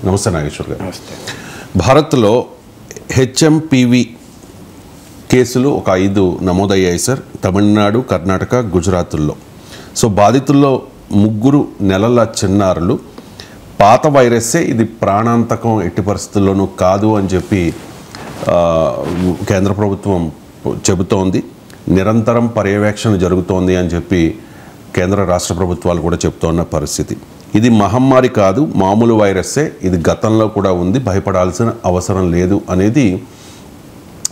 నమస్తే నాగేశ్వర్ గారు. నమస్తే. భారత్లో హెచ్ఎంపివి కేసులు ఒక 5 నమోదయ్యాయి సార్, తమిళనాడు, కర్ణాటక, గుజరాత్ల్లో. సో బాధితుల్లో 3 నెలల చిన్నారులు. పాత వైరస్సే, ఇది ప్రాణాంతకం ఎట్టి పరిస్థితుల్లోనూ కాదు అని చెప్పి కేంద్ర ప్రభుత్వం చెబుతోంది. నిరంతరం పర్యవేక్షణ జరుగుతోంది అని చెప్పి కేంద్ర రాష్ట్ర ప్రభుత్వాలు కూడా చెప్తున్న పరిస్థితి. ఇది మహమ్మారి కాదు, మామూలు వైరస్సే, ఇది గతంలో కూడా ఉంది, భయపడాల్సిన అవసరం లేదు అనేది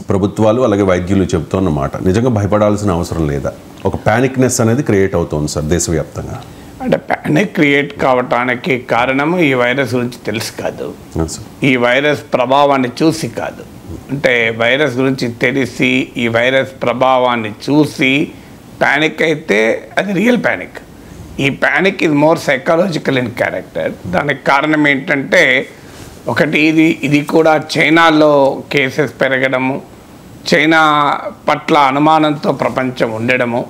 ప్రభుత్వాలు అలాగే వైద్యులు చెబుతున్నమాట. నిజంగా భయపడాల్సిన అవసరం లేదా? ఒక ప్యానిక్నెస్ అనేది క్రియేట్ అవుతోంది సార్ దేశవ్యాప్తంగా. అంటే ప్యానిక్ క్రియేట్ కావటానికి కారణము ఈ వైరస్ గురించి తెలుసు కాదు, ఈ వైరస్ ప్రభావాన్ని చూసి కాదు. అంటే వైరస్ గురించి తెలిసి ఈ వైరస్ ప్రభావాన్ని చూసి ప్యానిక్ అయితే అది రియల్ ప్యానిక్. ఈ ప్యానిక్ ఇది మోర్ సైకాలజికల్ ఇన్ క్యారెక్టర్. దానికి కారణం ఏంటంటే ఒకటి ఇది కూడా చైనాలో కేసెస్ పెరగడము, చైనా పట్ల అనుమానంతో ప్రపంచం ఉండడము,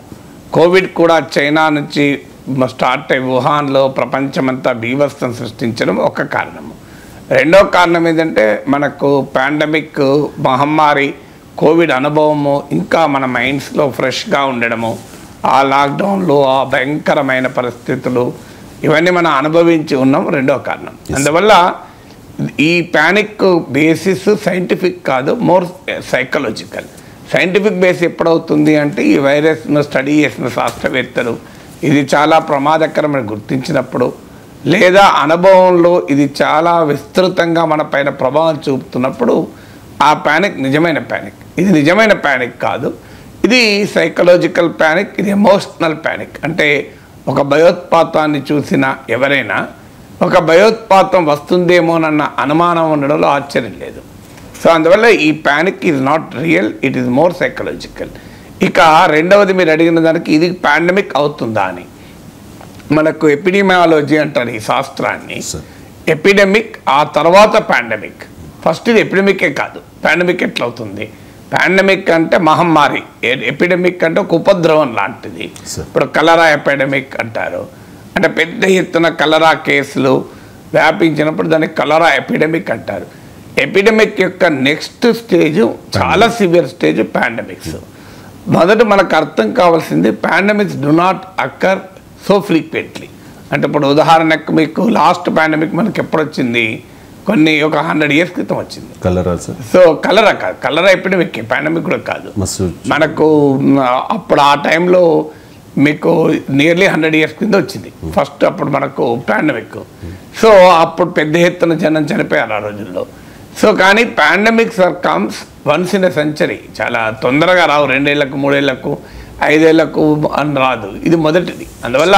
కోవిడ్ కూడా చైనా నుంచి స్టార్ట్ అయ్యి వుహాన్లో ప్రపంచమంతా బీభత్సం సృష్టించడం ఒక కారణము. రెండో కారణం ఏంటంటే మనకు పాండమిక్ మహమ్మారి కోవిడ్ అనుభవము ఇంకా మన మైండ్స్లో ఫ్రెష్గా ఉండడము, ఆ లాక్డౌన్లు, ఆ భయంకరమైన పరిస్థితులు ఇవన్నీ మనం అనుభవించి ఉన్నాం. రెండో కారణం. అందువల్ల ఈ ప్యానిక్ బేసిస్ సైంటిఫిక్ కాదు, మోర్ సైకలాజికల్. సైంటిఫిక్ బేస్ ఎప్పుడవుతుంది అంటే ఈ వైరస్ను స్టడీ చేసిన శాస్త్రవేత్తలు ఇది చాలా ప్రమాదకరమని గుర్తించినప్పుడు, లేదా అనుభవంలో ఇది చాలా విస్తృతంగా మన పైన ప్రభావం చూపుతున్నప్పుడు ఆ ప్యానిక్ నిజమైన ప్యానిక్. ఇది నిజమైన ప్యానిక్ కాదు, ఇది సైకలాజికల్ ప్యానిక్, ఇది ఎమోషనల్ ప్యానిక్. అంటే ఒక భయోత్పాతాన్ని చూసిన ఎవరైనా ఒక భయోత్పాతం వస్తుందేమోనన్న అనుమానం ఉండడంలో ఆశ్చర్యం లేదు. సో అందువల్ల ఈ panic is not real, it is more psychological. ఇక రెండవది మీరు అడిగిన దానికి ఇది పాండమిక్ అవుతుందా అని, మనకు ఎపిడెమియాలజీ అంటారు ఈ శాస్త్రాన్ని. ఎపిడెమిక్ ఆ తర్వాత పాండమిక్. ఫస్ట్ ఇది ఎపిడెమికే కాదు, పాండమిక్ ఎట్లా అవుతుంది? పాండమిక్ అంటే మహమ్మారి, ఎపిడెమిక్ అంటే ఒక ఉపద్రవం లాంటిది. ఇప్పుడు కలరా ఎపిడెమిక్ అంటారు. అంటే పెద్ద ఎత్తున కలరా కేసులు వ్యాపించినప్పుడు దాన్ని కలరా ఎపిడెమిక్ అంటారు. ఎపిడెమిక్ యొక్క నెక్స్ట్ స్టేజ్ చాలా సివియర్ స్టేజ్ పాండమిక్స్. మొదట మనకు అర్థం కావాల్సింది pandemics do not అక్కర్ so frequently. అంటే ఇప్పుడు ఉదాహరణకు మీకు లాస్ట్ పాండమిక్ మనకి ఎప్పుడు వచ్చింది? ఒక 100 years క్రితం వచ్చింది. కలరా. సో కలరా కాదు, కలరా ఎపిడమిక్, పాండమిక్ కూడా కాదు. మనకు అప్పుడు ఆ టైంలో మీకు నియర్లీ 100 years కింద వచ్చింది ఫస్ట్ అప్పుడు మనకు పాండమిక్. సో అప్పుడు పెద్ద ఎత్తున జనం చనిపోయారు ఆ రోజుల్లో. సో కానీ pandemics are comes once in a century. చాలా తొందరగా రావు, 2 ఏళ్లకు 3 ఏళ్లకు 5 ఏళ్లకు అని రాదు, ఇది మొదటిది. అందువల్ల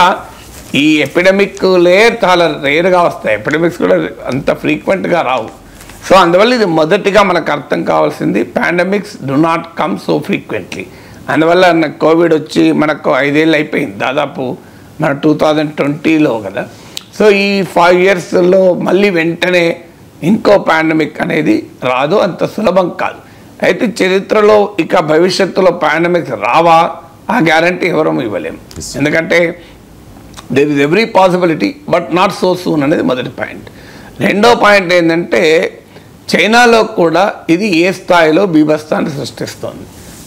ఈ ఎపిడమిక్లే చాలా రేర్గా వస్తాయి, ఎపిడమిక్స్ కూడా అంత ఫ్రీక్వెంట్గా రావు. సో అందువల్ల ఇది మొదటిగా మనకు అర్థం కావాల్సింది, pandemics do not come so frequently. అందువల్ల కోవిడ్ వచ్చి మనకు 5 ఏళ్ళు అయిపోయింది దాదాపు, మన 2020లో కదా. సో ఈ 5 yearsలో మళ్ళీ వెంటనే ఇంకో పాండమిక్ అనేది రాదు, అంత సులభం కాదు. అయితే చరిత్రలో ఇక భవిష్యత్తులో పాండమిక్స్ రావా ఆ గ్యారంటీ ఎవరూ ఇవ్వలేము. ఎందుకంటే there is every possibility but not so soon అనేది మొదటి పాయింట్. రెండో పాయింట్ ఏంటంటే చైనాలో కూడా ఇది ఏ స్థాయిలో బీభత్సాన్ని సృష్టిస్తోంది.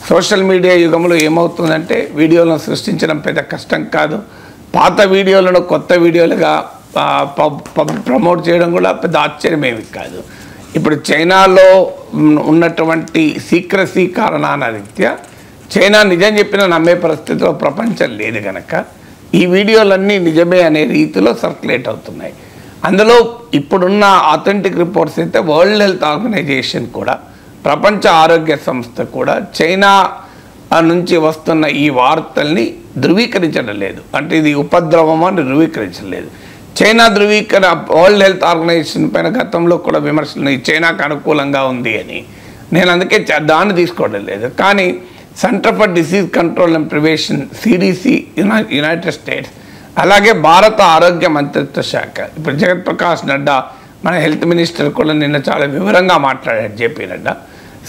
సోషల్ మీడియా యుగంలో ఏమవుతుందంటే వీడియోలను సృష్టించడం పెద్ద కష్టం కాదు, పాత వీడియోలను కొత్త వీడియోలుగా ప్రమోట్ చేయడం కూడా పెద్ద ఆశ్చర్యమేమి కాదు. ఇప్పుడు చైనాలో ఉన్నటువంటి సీక్రసీ కారణాల రీత్యా చైనా నిజం చెప్పిన నమ్మే పరిస్థితిలో ప్రపంచం లేదు కనుక ఈ వీడియోలన్నీ నిజమే అనే రీతిలో సర్క్యులేట్ అవుతున్నాయి. అందులో ఇప్పుడున్న ఆథెంటిక్ రిపోర్ట్స్ అయితే వరల్డ్ హెల్త్ ఆర్గనైజేషన్ కూడా, ప్రపంచ ఆరోగ్య సంస్థ కూడా చైనా నుంచి వస్తున్న ఈ వార్తల్ని ధృవీకరించడం లేదు. అంటే ఇది ఉపద్రవం అని ధృవీకరించడం లేదు. చైనా వరల్డ్ హెల్త్ ఆర్గనైజేషన్ పైన గతంలో కూడా విమర్శలు చైనాకు అనుకూలంగా ఉంది అని, నేను అందుకే దాన్ని తీసుకోవడం లేదు. కానీ centre for disease control and prevention CDC United states, అలాగే భారత ఆరోగ్య మంత్రిత్వ శాఖ, ఇప్పుడు జగత్ ప్రకాష్ నడ్డా మన హెల్త్ మినిస్టర్ కూడా నిన్న చాలా వివరంగా మాట్లాడారు, జేపీ నడ్డా.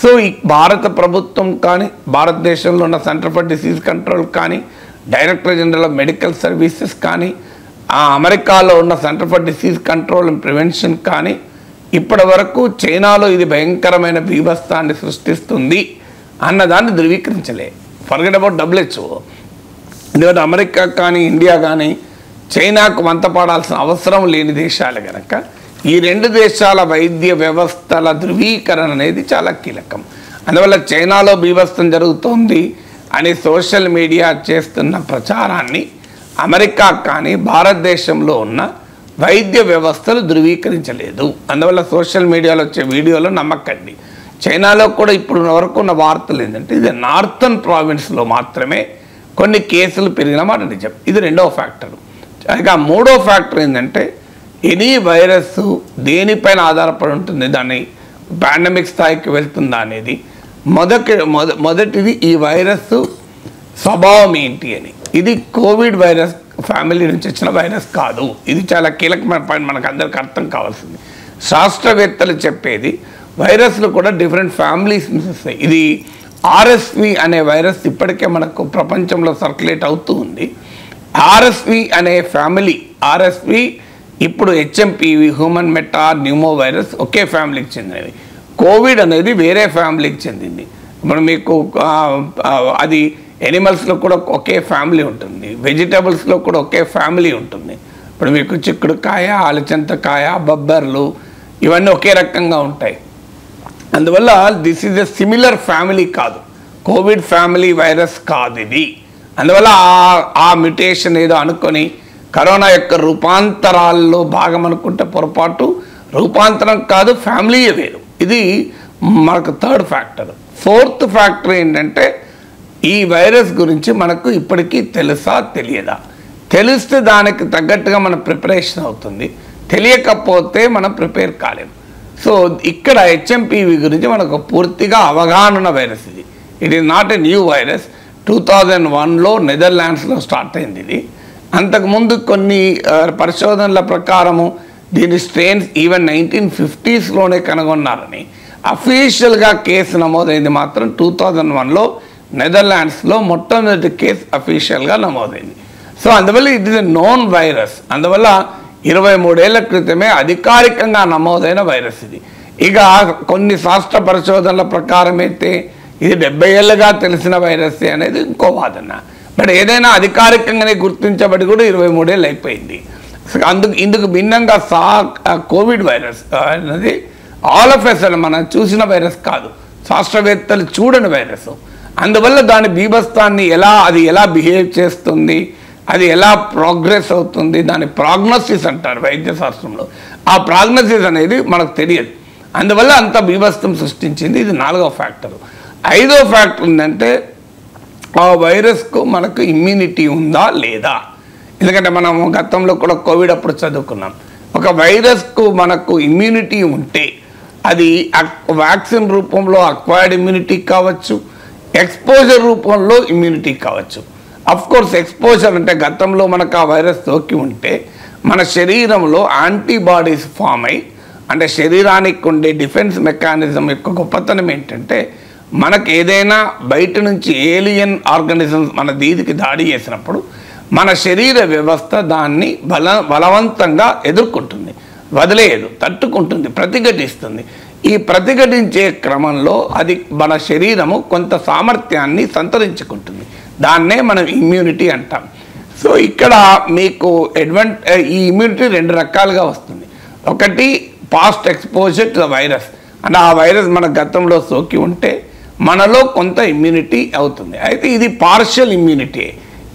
సో ఈ భారత ప్రభుత్వం కానీ, భారతదేశంలో ఉన్న సెంటర్ ఫర్ డిసీజ్ కంట్రోల్ కానీ, director general of medical services కానీ, అమెరికాలో ఉన్న centre for disease control and prevention కానీ, ఇప్పటి వరకు చైనాలో ఇది భయంకరమైన బీభత్సాన్ని సృష్టిస్తుంది అన్నదాన్ని ధృవీకరించలే. Forget about WHO. ఎందుకంటే అమెరికా కానీ ఇండియా కానీ చైనాకు వంతపాడాల్సిన అవసరం లేని దేశాలు కనుక ఈ రెండు దేశాల వైద్య వ్యవస్థల ధృవీకరణ అనేది చాలా కీలకం. అందువల్ల చైనాలో బీభత్సం జరుగుతోంది అని సోషల్ మీడియా చేస్తున్న ప్రచారాన్ని అమెరికా కానీ భారతదేశంలో ఉన్న వైద్య వ్యవస్థలు ధృవీకరించలేదు. అందువల్ల సోషల్ మీడియాలో వచ్చే వీడియోలో నమ్మకండి. చైనాలో కూడా ఇప్పుడు వరకు ఉన్న వార్తలు ఏంటంటే ఇది నార్థన్ ప్రావిన్స్లో మాత్రమే కొన్ని కేసులు పెరిగిన మాట నిజం. ఇది రెండవ ఫ్యాక్టర్. ఇక మూడో ఫ్యాక్టర్ ఏంటంటే ఎనీ వైరస్ దేనిపైన ఆధారపడి ఉంటుంది, దాన్ని పాండమిక్ స్థాయికి వెళ్తుందా అనేది. మొదటిది ఈ వైరస్ స్వభావం ఏంటి అని. ఇది కోవిడ్ వైరస్ ఫ్యామిలీ నుంచి వచ్చిన వైరస్ కాదు. ఇది చాలా కీలకమైన పాయింట్, మనకు అందరికి అర్థం కావాల్సింది. శాస్త్రవేత్తలు చెప్పేది వైరస్లు కూడా డిఫరెంట్ ఫ్యామిలీస్ నుంచి వస్తాయి. ఇది RSV అనే వైరస్ ఇప్పటికే మనకు ప్రపంచంలో సర్క్యులేట్ అవుతూ ఉంది. RSV అనే ఫ్యామిలీ, RSV ఇప్పుడు HMPV human metapneumovirus ఒకే ఫ్యామిలీకి చెందినవి. కోవిడ్ అనేది వేరే ఫ్యామిలీకి చెందింది. ఇప్పుడు మీకు అది ఎనిమల్స్లో కూడా ఒకే ఫ్యామిలీ ఉంటుంది, వెజిటబుల్స్లో కూడా ఒకే ఫ్యామిలీ ఉంటుంది. ఇప్పుడు మీకు చిక్కుడుకాయ, అలచంతకాయ, బొబ్బర్లు ఇవన్నీ ఒకే రకంగా ఉంటాయి. అందువల్ల this is a similar family కాదు, కోవిడ్ ఫ్యామిలీ వైరస్ కాదు ఇది. అందువల్ల ఆ మ్యుటేషన్ ఏదో అనుకొని కరోనా యొక్క రూపాంతరాల్లో భాగం అనుకుంటే పొరపాటు. రూపాంతరం కాదు, ఫ్యామిలీయే వేరు. ఇది మనకు థర్డ్ ఫ్యాక్టర్. ఫోర్త్ ఫ్యాక్టర్ ఏంటంటే ఈ వైరస్ గురించి మనకు ఇప్పటికీ తెలుసా తెలియదా. తెలిస్తే దానికి తగ్గట్టుగా మన ప్రిపరేషన్ అవుతుంది, తెలియకపోతే మనం ప్రిపేర్ కాలేము. సో ఇక్కడ HMPV గురించి మనకు పూర్తిగా అవగాహన ఉన్న వైరస్ ఇది. It is not a new virus. 2001లో నెదర్లాండ్స్లో స్టార్ట్ అయింది ఇది. అంతకుముందు కొన్ని పరిశోధనల ప్రకారము దీని స్ట్రెయిన్స్ ఈవెన్ 1950స్లోనే కనుగొన్నారని. అఫీషియల్గా కేసు నమోదైంది మాత్రం 2001లో నెదర్లాండ్స్లో మొట్టమొదటి కేసు అఫీషియల్గా నమోదైంది. సో అందువల్ల ఇది నోన్ వైరస్. అందువల్ల 23 ఏళ్ల క్రితమే అధికారికంగా నమోదైన వైరస్ ఇది. ఇక కొన్ని శాస్త్ర పరిశోధనల ప్రకారం అయితే ఇది 70 ఏళ్ళుగా తెలిసిన వైరస్ అనేది ఇంకో వాదన. బట్ ఏదైనా అధికారికంగానే గుర్తించబడి కూడా 23 ఏళ్ళు అయిపోయింది. ఇందుకు భిన్నంగా కోవిడ్ వైరస్ అనేది ఆల్ ఆఫ్ ఎ సడన్ మనం చూసిన వైరస్ కాదు, శాస్త్రవేత్తలు చూడని వైరస్. అందువల్ల దాని బీభత్సాన్ని అది ఎలా బిహేవ్ చేస్తుంది, అది ఎలా ప్రోగ్రెస్ అవుతుంది, దాని ప్రాగ్నోసిస్ అంటారు వైద్య శాస్త్రంలో. ఆ ప్రాగ్నోసిస్ అనేది మనకు తెలియదు. అందువల్ల అంత బీభత్సం సృష్టించింది. ఇది 4వ ఫ్యాక్టర్. 5వ ఫ్యాక్టర్ ఏంటంటే ఆ వైరస్కు మనకు ఇమ్యూనిటీ ఉందా లేదా. ఎందుకంటే మనం గతంలో కూడా కోవిడ్ అప్పుడు చదువుకున్నాం, ఒక వైరస్కు మనకు ఇమ్యూనిటీ ఉంటే అది వ్యాక్సిన్ రూపంలో అక్వైర్డ్ ఇమ్యూనిటీ కావచ్చు, ఎక్స్పోజర్ రూపంలో ఇమ్యూనిటీ కావచ్చు. అఫ్కోర్స్ ఎక్స్పోజర్ అంటే గతంలో మనకు ఆ వైరస్ సోకి ఉంటే మన శరీరంలో యాంటీబాడీస్ ఫామ్ అయ్యి, అంటే శరీరానికి ఉండే డిఫెన్స్ మెకానిజం యొక్క గొప్పతనం ఏంటంటే మనకు ఏదైనా బయట నుంచి ఏలియన్ ఆర్గానిజమ్స్ మన దీనికి దాడి చేసినప్పుడు మన శరీర వ్యవస్థ దాన్ని బలవంతంగా ఎదుర్కొంటుంది, వదిలేయదు, తట్టుకుంటుంది, ప్రతిఘటిస్తుంది. ఈ ప్రతిఘటించే క్రమంలో అది మన శరీరము కొంత సామర్థ్యాన్ని సంతరించుకుంటుంది. దాన్నే మనం ఇమ్యూనిటీ అంటాం. సో ఇక్కడ మీకు ఈ ఇమ్యూనిటీ 2 రకాలుగా వస్తుంది. ఒకటి past exposure to the virus, అంటే ఆ వైరస్ మన గతంలో సోకి ఉంటే మనలో కొంత ఇమ్యూనిటీ అవుతుంది. అయితే ఇది పార్షియల్ ఇమ్యూనిటీ,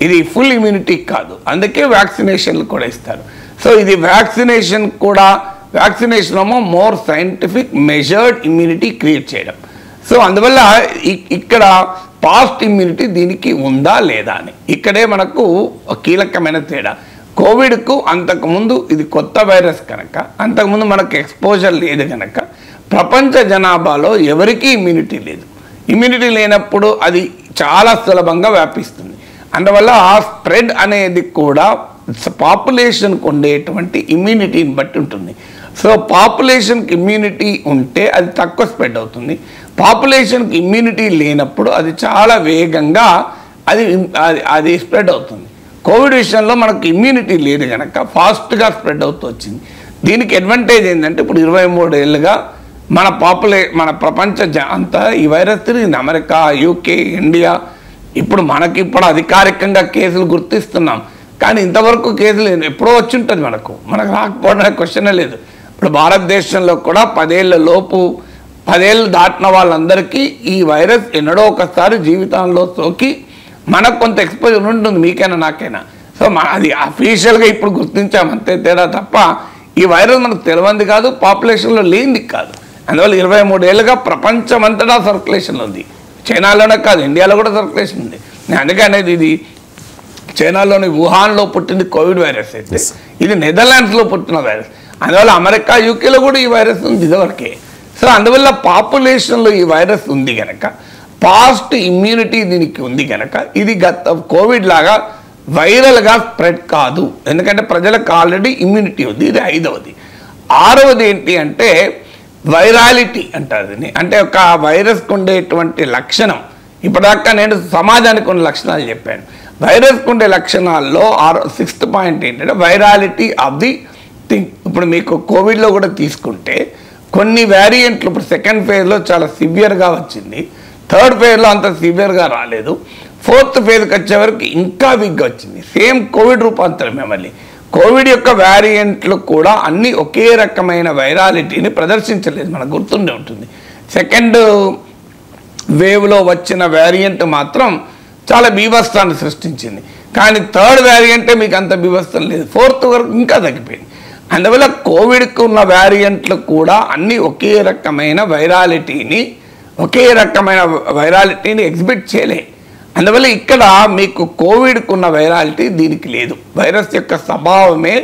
ఇది ఫుల్ ఇమ్యూనిటీ కాదు. అందుకే వ్యాక్సినేషన్లు కూడా ఇస్తారు. సో ఇది వ్యాక్సినేషన్ ఏమో more scientific measured immunity create చేయడం. సో అందువల్ల ఇక్కడ పాస్ట్ ఇమ్యూనిటీ దీనికి ఉందా లేదా అని ఇక్కడే మనకు కీలకమైన తేడా. కోవిడ్కు అంతకుముందు ఇది కొత్త వైరస్ కనుక, అంతకుముందు మనకు ఎక్స్పోజర్ లేదు కనుక ప్రపంచ జనాభాలో ఎవరికీ ఇమ్యూనిటీ లేదు. ఇమ్యూనిటీ లేనప్పుడు అది చాలా సులభంగా వ్యాపిస్తుంది. అందువల్ల ఆ స్ప్రెడ్ అనేది కూడా పాపులేషన్కి ఉండేటువంటి ఇమ్యూనిటీని బట్టి ఉంటుంది. సో పాపులేషన్కి ఇమ్యూనిటీ ఉంటే అది తక్కువ స్ప్రెడ్ అవుతుంది. పాపులేషన్కి ఇమ్యూనిటీ లేనప్పుడు అది చాలా వేగంగా అది స్ప్రెడ్ అవుతుంది. కోవిడ్ విషయంలో మనకు ఇమ్యూనిటీ లేదు కనుక ఫాస్ట్గా స్ప్రెడ్ అవుతూ వచ్చింది. దీనికి అడ్వాంటేజ్ ఏంటంటే ఇప్పుడు 23 ఏళ్ళుగా మన ప్రపంచ అంతా ఈ వైరస్ తిరిగింది. America, UK, India. ఇప్పుడు ఇప్పుడు అధికారికంగా కేసులు గుర్తిస్తున్నాం, కానీ ఇంతవరకు కేసులు ఎప్పుడో వచ్చి ఉంటుంది. మనకు రాకపోవడానికి క్వశ్చనే లేదు. ఇప్పుడు భారతదేశంలో కూడా 10 ఏళ్ల లోపు 10 ఏళ్ళు దాటిన వాళ్ళందరికీ ఈ వైరస్ ఎన్నడో ఒకసారి జీవితంలో సోకి మనకు కొంత ఎక్స్పోజర్ ఉంటుంది, మీకైనా నాకైనా. సో అది అఫీషియల్గా ఇప్పుడు గుర్తించాం అంతే తేడా తప్ప ఈ వైరస్ మనకు తెలియంది కాదు, పాపులేషన్లో లేనిది కాదు. అందువల్ల 23 ఏళ్ళుగా ప్రపంచమంతటా సర్క్యులేషన్లో ఉంది. చైనాలోనే కాదు, ఇండియాలో కూడా సర్క్యులేషన్ ఉంది. నేను అందుకే అనేది ఇది చైనాలోని వుహాన్లో పుట్టింది కోవిడ్ వైరస్ అయితే ఇది నెదర్లాండ్స్లో పుట్టిన వైరస్. అందువల్ల అమెరికా, యూకేలో కూడా ఈ వైరస్ ఉంది ఇదివరకే. సో అందువల్ల పాపులేషన్లో ఈ వైరస్ ఉంది కనుక, పాస్ట్ ఇమ్యూనిటీ దీనికి ఉంది కనుక ఇది కోవిడ్ లాగా వైరల్గా స్ప్రెడ్ కాదు. ఎందుకంటే ప్రజలకు ఆల్రెడీ ఇమ్యూనిటీ ఉంది. ఇది 5వది. 6వది ఏంటి అంటే వైరాలిటీ అంటారు. అంటే ఒక వైరస్కి ఉండేటువంటి లక్షణం. ఇప్పటిదాకా నేను సమాజానికి ఉన్న లక్షణాలు చెప్పాను. వైరస్కి ఉండే లక్షణాల్లో 6th పాయింట్ ఏంటంటే వైరాలిటీ ఆఫ్ ది థింగ్. ఇప్పుడు మీకు కోవిడ్లో కూడా తీసుకుంటే కొన్ని వేరియంట్లు ఇప్పుడు 2nd ఫేజ్లో చాలా సివియర్గా వచ్చింది, 3rd ఫేజ్లో అంత సివియర్గా రాలేదు, 4th ఫేజ్కి వచ్చేవరకు ఇంకా వీక్గా వచ్చింది. సేమ్ కోవిడ్ రూపాంతరమే. మళ్ళీ కోవిడ్ యొక్క వేరియంట్లు కూడా అన్నీ ఒకే రకమైన వైరాలిటీని ప్రదర్శించలేదు, మనకు గుర్తుండే ఉంటుంది. 2nd వేవ్లో వచ్చిన వేరియంట్ మాత్రం చాలా బీభత్సాన్ని సృష్టించింది, కానీ 3rd వేరియంటే మీకు అంత బీభత్సం లేదు, 4th వరకు ఇంకా తగ్గిపోయింది. అందువల్ల కోవిడ్కి ఉన్న వేరియంట్లు కూడా అన్నీ ఒకే రకమైన వైరాలిటీని ఎగ్జిబిట్ చేయలే. అందువల్ల ఇక్కడ మీకు కోవిడ్కి ఉన్న వైరాలిటీ దీనికి లేదు. వైరస్ యొక్క స్వభావమే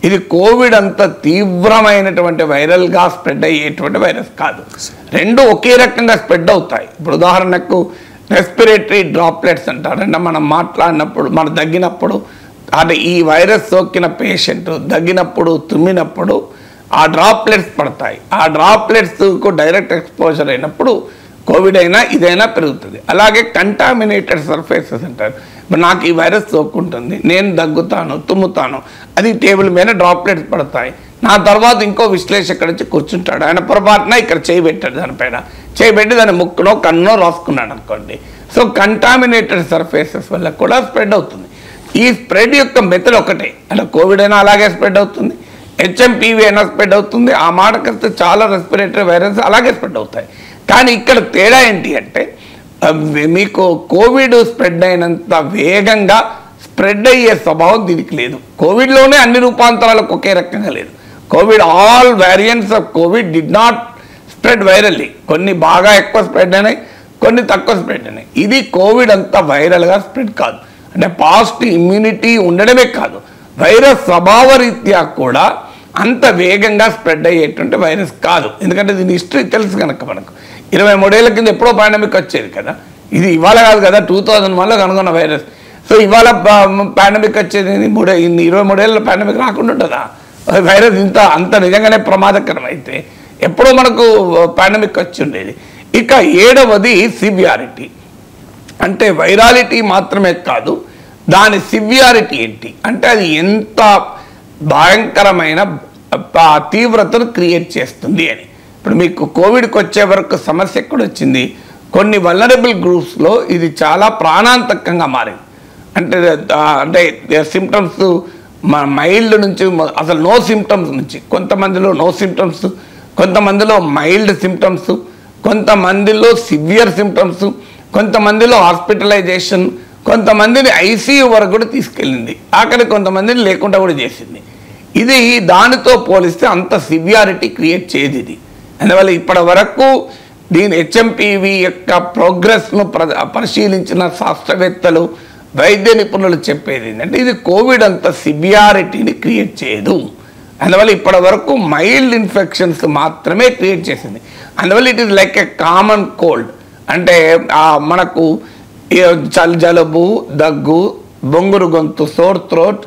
ఇది కోవిడ్ అంత తీవ్రమైనటువంటి వైరల్గా స్ప్రెడ్ అయ్యేటువంటి వైరస్ కాదు. రెండు ఒకే రకంగా స్ప్రెడ్ అవుతాయి. ఇప్పుడు ఉదాహరణకు రెస్పిరేటరీ డ్రాప్లెట్స్ అంటారు. అంటే మనం మాట్లాడినప్పుడు, మనం దగ్గినప్పుడు, అంటే ఈ వైరస్ సోకిన పేషెంట్ దగ్గినప్పుడు, తుమ్మినప్పుడు ఆ డ్రాప్లెట్స్ పడతాయి. ఆ డ్రాప్లెట్స్కు డైరెక్ట్ ఎక్స్పోజర్ అయినప్పుడు కోవిడ్ అయినా ఇదైనా పెరుగుతుంది. అలాగే కంటామినేటెడ్ సర్ఫేసెస్ అంటారు. ఇప్పుడు నాకు ఈ వైరస్ సోకుంటుంది, నేను దగ్గుతాను, తుమ్ముతాను, అది టేబుల్ మీద డ్రాప్లెట్స్ పడతాయి. నా తర్వాత ఇంకో విశ్లేషకుడు వచ్చి కూర్చుంటాడు, ఆయన పొరపాటున ఇక్కడ చేయి పెట్టాడు, దానిపైన చేయి పెట్టి దాని ముక్కునో కన్నో రాసుకున్నాడు అనుకోండి. సో కంటామినేటెడ్ సర్ఫేసెస్ వల్ల కూడా స్ప్రెడ్ అవుతుంది. ఈ స్ప్రెడ్ యొక్క మెథడ్ ఒకటే. అంటే కోవిడ్ అయినా అలాగే స్ప్రెడ్ అవుతుంది, హెచ్ఎంపీవీ అయినా స్ప్రెడ్ అవుతుంది, ఆ మాటకొస్తే చాలా రెస్పిరేటరీ వైరస్ అలాగే స్ప్రెడ్ అవుతాయి. కానీ ఇక్కడ తేడా ఏంటి అంటే మీకు కోవిడ్ స్ప్రెడ్ అయినంత వేగంగా స్ప్రెడ్ అయ్యే స్వభావం దీనికి లేదు. కోవిడ్లోనే అన్ని రూపాంతరాలకు ఒకే రకంగా లేదు. Covid all variants of Covid did not spread virally. కొన్ని బాగా ఎక్కువ స్ప్రెడ్ అయినాయి, కొన్ని తక్కువ స్ప్రెడ్ అయినాయి. ఇది కోవిడ్ అంతా వైరల్గా స్ప్రెడ్ కాదు. అంటే పాస్ట్ ఇమ్యూనిటీ ఉండడమే కాదు, వైరస్ స్వభావరీత్యా కూడా అంత వేగంగా స్ప్రెడ్ అయ్యేటువంటి వైరస్ కాదు. ఎందుకంటే దీని హిస్టరీ తెలుసు కనుక మనకు. 23 ఏళ్ల కింద ఎప్పుడో పాండమిక్ వచ్చేది కదా, ఇది ఇవాళ కాదు కదా, 2001లో కనుగొన్న వైరస్. సో ఇవాళ పాండమిక్ వచ్చేది 23 ఏళ్ళ పాండమిక్ రాకుండా ఉంటుందా? వైరస్ అంత నిజంగానే ప్రమాదకరం అయితే ఎప్పుడో మనకు పాండమిక్ వచ్చి ఉండేది. ఇక 7వది సివియారిటీ. అంటే వైరాలిటీ మాత్రమే కాదు, దాని సివియారిటీ ఏంటి అంటే అది ఎంత భయంకరమైన తీవ్రతను క్రియేట్ చేస్తుంది అని. ఇప్పుడు మీకు కోవిడ్కి వచ్చే వరకు సమస్య ఎక్కడ వచ్చింది? కొన్ని వల్నరబుల్ గ్రూప్స్లో ఇది చాలా ప్రాణాంతకంగా మారింది. అంటే సిమ్టమ్స్ మైల్డ్ నుంచి అసలు నో సిమ్టమ్స్ నుంచి, కొంతమందిలో నో సిమ్టమ్స్, కొంతమందిలో మైల్డ్ సిమ్టమ్స్, కొంతమందిలో సివియర్ సిమ్టమ్స్, కొంతమందిలో హాస్పిటలైజేషన్, కొంతమందిని ఐసీయూ వరకు కూడా తీసుకెళ్ళింది, ఆఖరి కొంతమందిని లేకుండా కూడా చేసింది. ఇది దానితో పోలిస్తే అంత సివియారిటీ క్రియేట్ చేయదు ఇది. అందువల్ల ఇప్పటి వరకు దీని హెచ్ఎంపీవీ యొక్క ప్రోగ్రెస్ను పరిశీలించిన శాస్త్రవేత్తలు, వైద్య నిపుణులు చెప్పేది ఏంటంటే ఇది కోవిడ్ అంత సివియారిటీని క్రియేట్ చేయదు. అందువల్ల ఇప్పటి వరకు మైల్డ్ ఇన్ఫెక్షన్స్ మాత్రమే క్రియేట్ చేసింది. అందువల్ల it is like a common cold. అంటే మనకు జలుబు, దగ్గు, బొంగురు గొంతు, సోర్ థ్రోట్,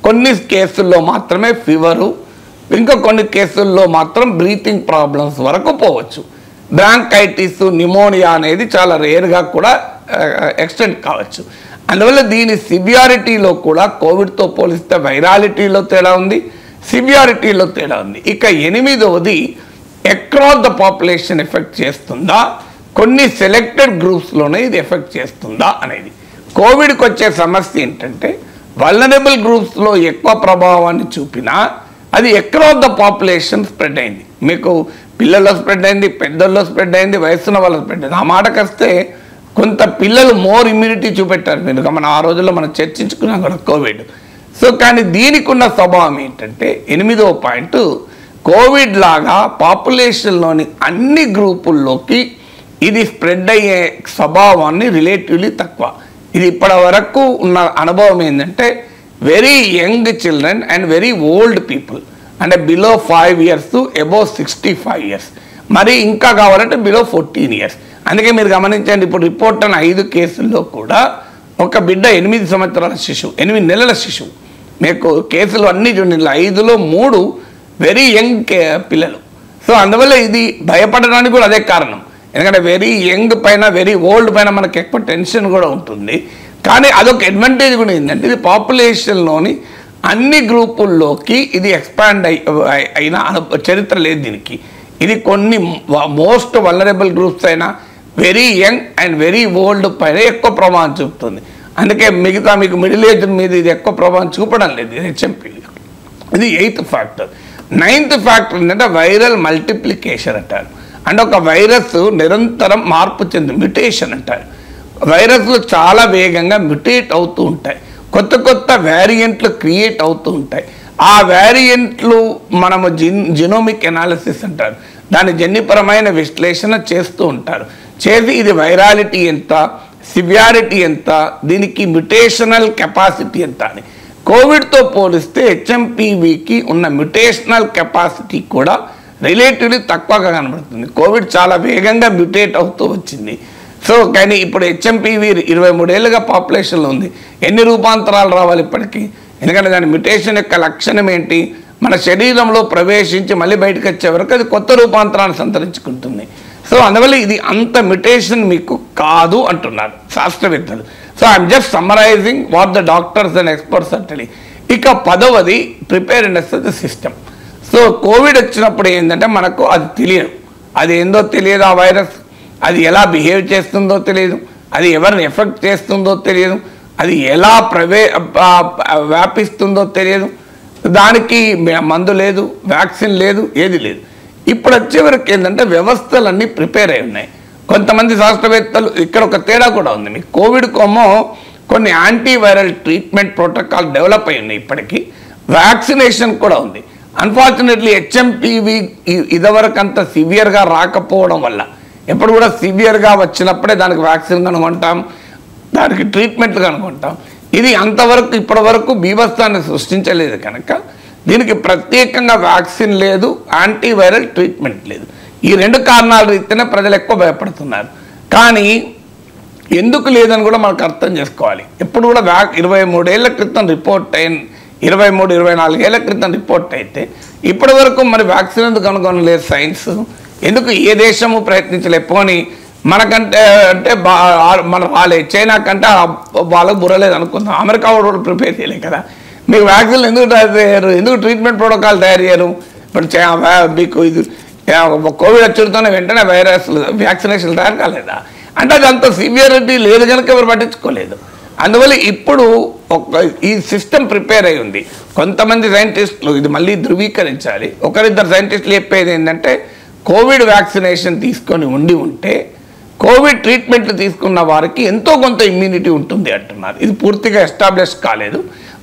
కొన్ని కేసుల్లో మాత్రమే ఫీవరు, ఇంకా కొన్ని కేసుల్లో మాత్రం బ్రీతింగ్ ప్రాబ్లమ్స్ వరకు పోవచ్చు. బ్రాంకైటిస్, న్యూమోనియా అనేది చాలా రేర్గా కూడా ఎక్స్టెండ్ కావచ్చు. అందువల్ల దీని సివియారిటీలో కూడా కోవిడ్తో పోలిస్తే వైరాలిటీలో తేడా ఉంది, సివియారిటీలో తేడా ఉంది. ఇక 8వది అక్రాస్ ద పాపులేషన్ ఎఫెక్ట్ చేస్తుందా, కొన్ని సెలెక్టెడ్ గ్రూప్స్లోనే ఇది ఎఫెక్ట్ చేస్తుందా అనేది. కోవిడ్కి వచ్చే సమస్య ఏంటంటే వల్నరబుల్ గ్రూప్స్లో ఎక్కువ ప్రభావాన్ని చూపినా అది అక్రాస్ ద పాపులేషన్ స్ప్రెడ్ అయింది. మీకు పిల్లల్లో స్ప్రెడ్ అయింది, పెద్దల్లో స్ప్రెడ్ అయింది, వయసున్న వాళ్ళలో స్ప్రెడ్ అయింది. ఆ మాటకు వస్తే కొంత పిల్లలు మోర్ ఇమ్యూనిటీ చూపెట్టారు. మీరు మనం ఆ రోజుల్లో మనం చర్చించుకున్నాం కూడా కోవిడ్. సో కానీ దీనికి ఉన్న స్వభావం ఏంటంటే 8వ పాయింట్, కోవిడ్ లాగా పాపులేషన్లోని అన్ని గ్రూపుల్లోకి ఇది స్ప్రెడ్ అయ్యే స్వభావాన్ని రిలేటివ్లీ తక్కువ. ఇది ఇప్పటి వరకు ఉన్న అనుభవం ఏంటంటే very young children and very old people, అంటే below 5 years to above 65 years, మరి ఇంకా కావాలంటే బిలో 14 years. అందుకే మీరు గమనించండి, ఇప్పుడు రిపోర్ట్ అయిన 5 కేసుల్లో కూడా ఒక బిడ్డ 8 సంవత్సరాల శిశువు, 8 నెలల శిశువు. మీకు కేసులు అన్నీ చూడండి, 5లో 3 వెరీ యంగ్ పిల్లలు. సో అందువల్ల ఇది భయపడడానికి కూడా అదే కారణం. ఎందుకంటే వెరీ యంగ్ పైన వెరీ ఓల్డ్ పైన మనకి ఎక్కువ టెన్షన్ కూడా ఉంటుంది. కానీ అదొక అడ్వాంటేజ్ కూడా ఏంటంటే ఇది పాపులేషన్లోని అన్ని గ్రూపుల్లోకి ఇది ఎక్స్పాండ్ అయిన చరిత్ర లేదు దీనికి. ఇది కొన్ని మోస్ట్ వల్నరబుల్ గ్రూప్స్ అయినా very young and very old పైన ఎక్కువ ప్రభావం చూపుతుంది. అందుకే మిగతా మీకు మిడిల్ ఏజ్ మీద ఇది ఎక్కువ ప్రభావం చూపడం లేదు ఇది హెచ్ఎంపీ. ఇది 8th ఫ్యాక్టర్. 9th ఫ్యాక్టర్ ఏంటంటే వైరల్ మల్టిప్లికేషన్ అంటారు. అంటే ఒక వైరస్ నిరంతరం మార్పు చెంది మ్యుటేషన్ అంటారు. వైరస్లు చాలా వేగంగా మ్యుటేట్ అవుతూ ఉంటాయి, కొత్త కొత్త వేరియంట్లు క్రియేట్ అవుతూ ఉంటాయి. ఆ వేరియంట్లు మనము జినోమిక్ ఎనాలిసిస్ అంటారు, దాని జన్యుపరమైన విశ్లేషణ చేస్తూ ఉంటారు. చేసి ఇది వైరాలిటీ ఎంత, సివియారిటీ ఎంత, దీనికి మ్యుటేషనల్ కెపాసిటీ ఎంత అని. కోవిడ్తో పోలిస్తే హెచ్ఎంపీవీకి ఉన్న మ్యుటేషనల్ కెపాసిటీ కూడా రిలేటివ్లీ తక్కువగా కనబడుతుంది. కోవిడ్ చాలా వేగంగా మ్యుటేట్ అవుతూ వచ్చింది. సో కానీ ఇప్పుడు హెచ్ఎంపీవీ 23 ఏళ్ళుగా పాపులేషన్లో ఉంది. ఎన్ని రూపాంతరాలు రావాలి ఇప్పటికీ? ఎందుకంటే దాని మ్యుటేషన్ యొక్క లక్షణం ఏంటి? మన శరీరంలో ప్రవేశించి మళ్ళీ బయటకు వచ్చే వరకు అది కొత్త రూపాంతరాన్ని సంతరించుకుంటుంది. సో అందువల్ల ఇది అంత మ్యుటేషన్ మీకు కాదు అంటున్నారు శాస్త్రవేత్తలు. So I'm just summarising what the doctors and experts are telling. ఇక 10వది preparedness of the system. So Covid వచ్చినప్పుడు ఏంటంటే మనకు అది తెలియదు, అది ఏందో తెలియదు, ఆ వైరస్ అది ఎలా బిహేవ్ చేస్తుందో తెలియదు, అది ఎవరిని ఎఫెక్ట్ చేస్తుందో తెలియదు, అది ఎలా వ్యాపిస్తుందో తెలియదు, దానికి మందు లేదు, వ్యాక్సిన్ లేదు, ఏది లేదు. ఇప్పుడు వచ్చే వరకు ఏంటంటే వ్యవస్థలన్నీ ప్రిపేర్ అయి ఉన్నాయి. కొంతమంది శాస్త్రవేత్తలు ఇక్కడ ఒక తేడా కూడా ఉంది. మీకు కోవిడ్ కోమో కొన్ని యాంటీవైరల్ ట్రీట్మెంట్ ప్రోటోకాల్ డెవలప్ అయి ఉన్నాయి, ఇప్పటికీ వ్యాక్సినేషన్ కూడా ఉంది. అన్ఫార్చునేట్లీ హెచ్ఎంపీవీ ఇదివరకు అంత సివియర్గా రాకపోవడం వల్ల, ఎప్పుడు కూడా సివియర్గా వచ్చినప్పుడే దానికి వ్యాక్సిన్ కనుగొంటాం, దానికి ట్రీట్మెంట్లు కనుగొంటాం. ఇది అంతవరకు ఇప్పటి వరకు బీభత్సాన్ని సృష్టించలేదు కనుక దీనికి ప్రత్యేకంగా వ్యాక్సిన్ లేదు, యాంటీవైరల్ ట్రీట్మెంట్ లేదు. ఈ 2 కారణాల రీతినే ప్రజలు ఎక్కువ భయపడుతున్నారు. కానీ ఎందుకు లేదని కూడా మనకు అర్థం చేసుకోవాలి. ఎప్పుడు కూడా 23 ఏళ్ల క్రితం రిపోర్ట్ అయిన 23-24 ఏళ్ల క్రితం రిపోర్ట్ అయితే ఇప్పటి వరకు మరి వ్యాక్సిన్ ఎందుకు కనుగొనలేదు సైన్స్? ఎందుకు ఏ దేశము ప్రయత్నించలేకపోని మనకంటే అంటే మన వాళ్ళే చైనా కంటే వాళ్ళకు బుర్రలేదు అనుకుందాం. అమెరికా కూడా ప్రిపేర్ చేయలేదు కదా. మీకు వ్యాక్సిన్లు ఎందుకు తయారు చేయరు? ఎందుకు ట్రీట్మెంట్ ప్రోటోకాల్ తయారు చేయరు? ఇప్పుడు మీకు ఇది కోవిడ్ వచ్చుడుతోనే వెంటనే వ్యాక్సినేషన్ తయారు కాలేదా? అంటే అది అంత సివియరిటీ లేదు కనుక ఎవరు పట్టించుకోలేదు. అందువల్ల ఇప్పుడు ఈ సిస్టమ్ ప్రిపేర్ అయి ఉంది. కొంతమంది సైంటిస్టులు ఇది మళ్ళీ ధృవీకరించాలి. 1-2 సైంటిస్టులు చెప్పేది ఏంటంటే కోవిడ్ వ్యాక్సినేషన్ తీసుకొని ఉంటే కోవిడ్ ట్రీట్మెంట్లు తీసుకున్న వారికి ఎంతో కొంత ఇమ్యూనిటీ ఉంటుంది అంటున్నారు. ఇది పూర్తిగా ఎస్టాబ్లిష్ కాలేదు,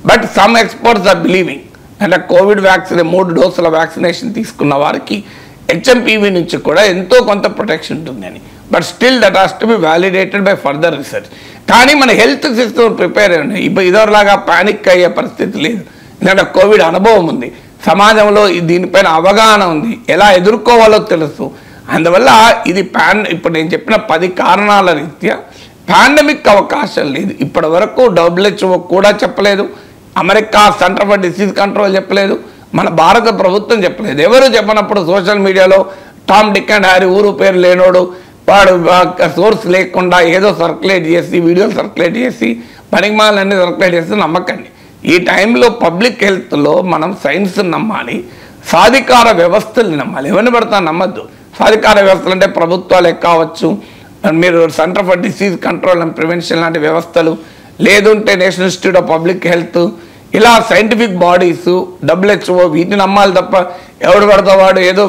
but some experts are believing అంటే కోవిడ్ వ్యాక్సిన్ 3 డోసుల వ్యాక్సినేషన్ తీసుకున్న వారికి హెచ్ఎంపీవీ నుంచి కూడా ఎంతో కొంత ప్రొటెక్షన్ ఉంటుంది అని. But still that has to be validated by further research. కానీ మన హెల్త్ సిస్టమ్ ప్రిపేర్ అయి ఉన్నాయి. ఇప్పుడు ఇదివరలాగా పానిక్ అయ్యే పరిస్థితి లేదు. ఎందుకంటే కోవిడ్ అనుభవం ఉంది, సమాజంలో దీనిపైన అవగాహన ఉంది, ఎలా ఎదుర్కోవాలో తెలుసు. అందువల్ల ఇది ఇప్పుడు నేను చెప్పిన 10 కారణాల రీత్యా పాండమిక్ అవకాశం లేదు. ఇప్పటి వరకు WHO కూడా చెప్పలేదు, America centre for disease control చెప్పలేదు, మన భారత ప్రభుత్వం చెప్పలేదు. ఎవరు చెప్పనప్పుడు సోషల్ మీడియాలో టామ్ డిక్ అండ్ హ్యారీ ఊరు పేరు లేనోడు వాడు సోర్స్ లేకుండా ఏదో సర్క్యులేట్ చేసి వీడియోలు సర్క్యులేట్ చేసి పనికిమాలన్నీ సర్క్యులేట్ చేసి నమ్మకండి. ఈ టైంలో పబ్లిక్ హెల్త్లో మనం సైన్స్ నమ్మాలి, సాధికార వ్యవస్థల్ని నమ్మాలి. ఎవరిని పడతా నమ్మద్దు. సాధికార వ్యవస్థలు అంటే ప్రభుత్వాలు కావచ్చు, మీరు centre for disease control and prevention లాంటి వ్యవస్థలు, లేదుంటే national institute of public health, ఇలా సైంటిఫిక్ బాడీస్, WHO, వీటిని నమ్మాలి తప్ప ఎవడు పడతావాడు ఏదో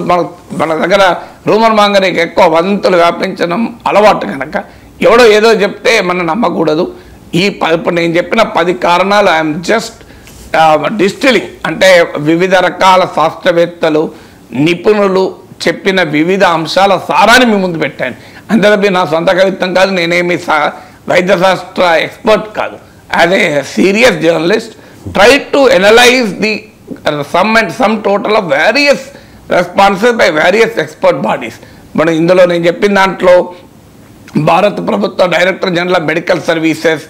మన దగ్గర రూమర్ మాంగరీకి ఎక్కువ వదంతులు వ్యాపించడం అలవాటు కనుక ఎవడో ఏదో చెప్తే మనం నమ్మకూడదు. ఇప్పుడు నేను చెప్పిన 10 కారణాలు ఐఎమ్ జస్ట్ డిస్టిలింగ్, అంటే వివిధ రకాల శాస్త్రవేత్తలు నిపుణులు చెప్పిన వివిధ అంశాల సారాన్ని మీ ముందు పెట్టాను. అంతేతప్పి నా సొంత కవిత్వం కాదు, నేనేమి వైద్య శాస్త్ర ఎక్స్పర్ట్ కాదు. As a serious journalist try to analyse the sum total of various responses by various expert bodies. మనం ఇందులో నేను చెప్పిన దాంట్లో భారత ప్రభుత్వ director general of medical services,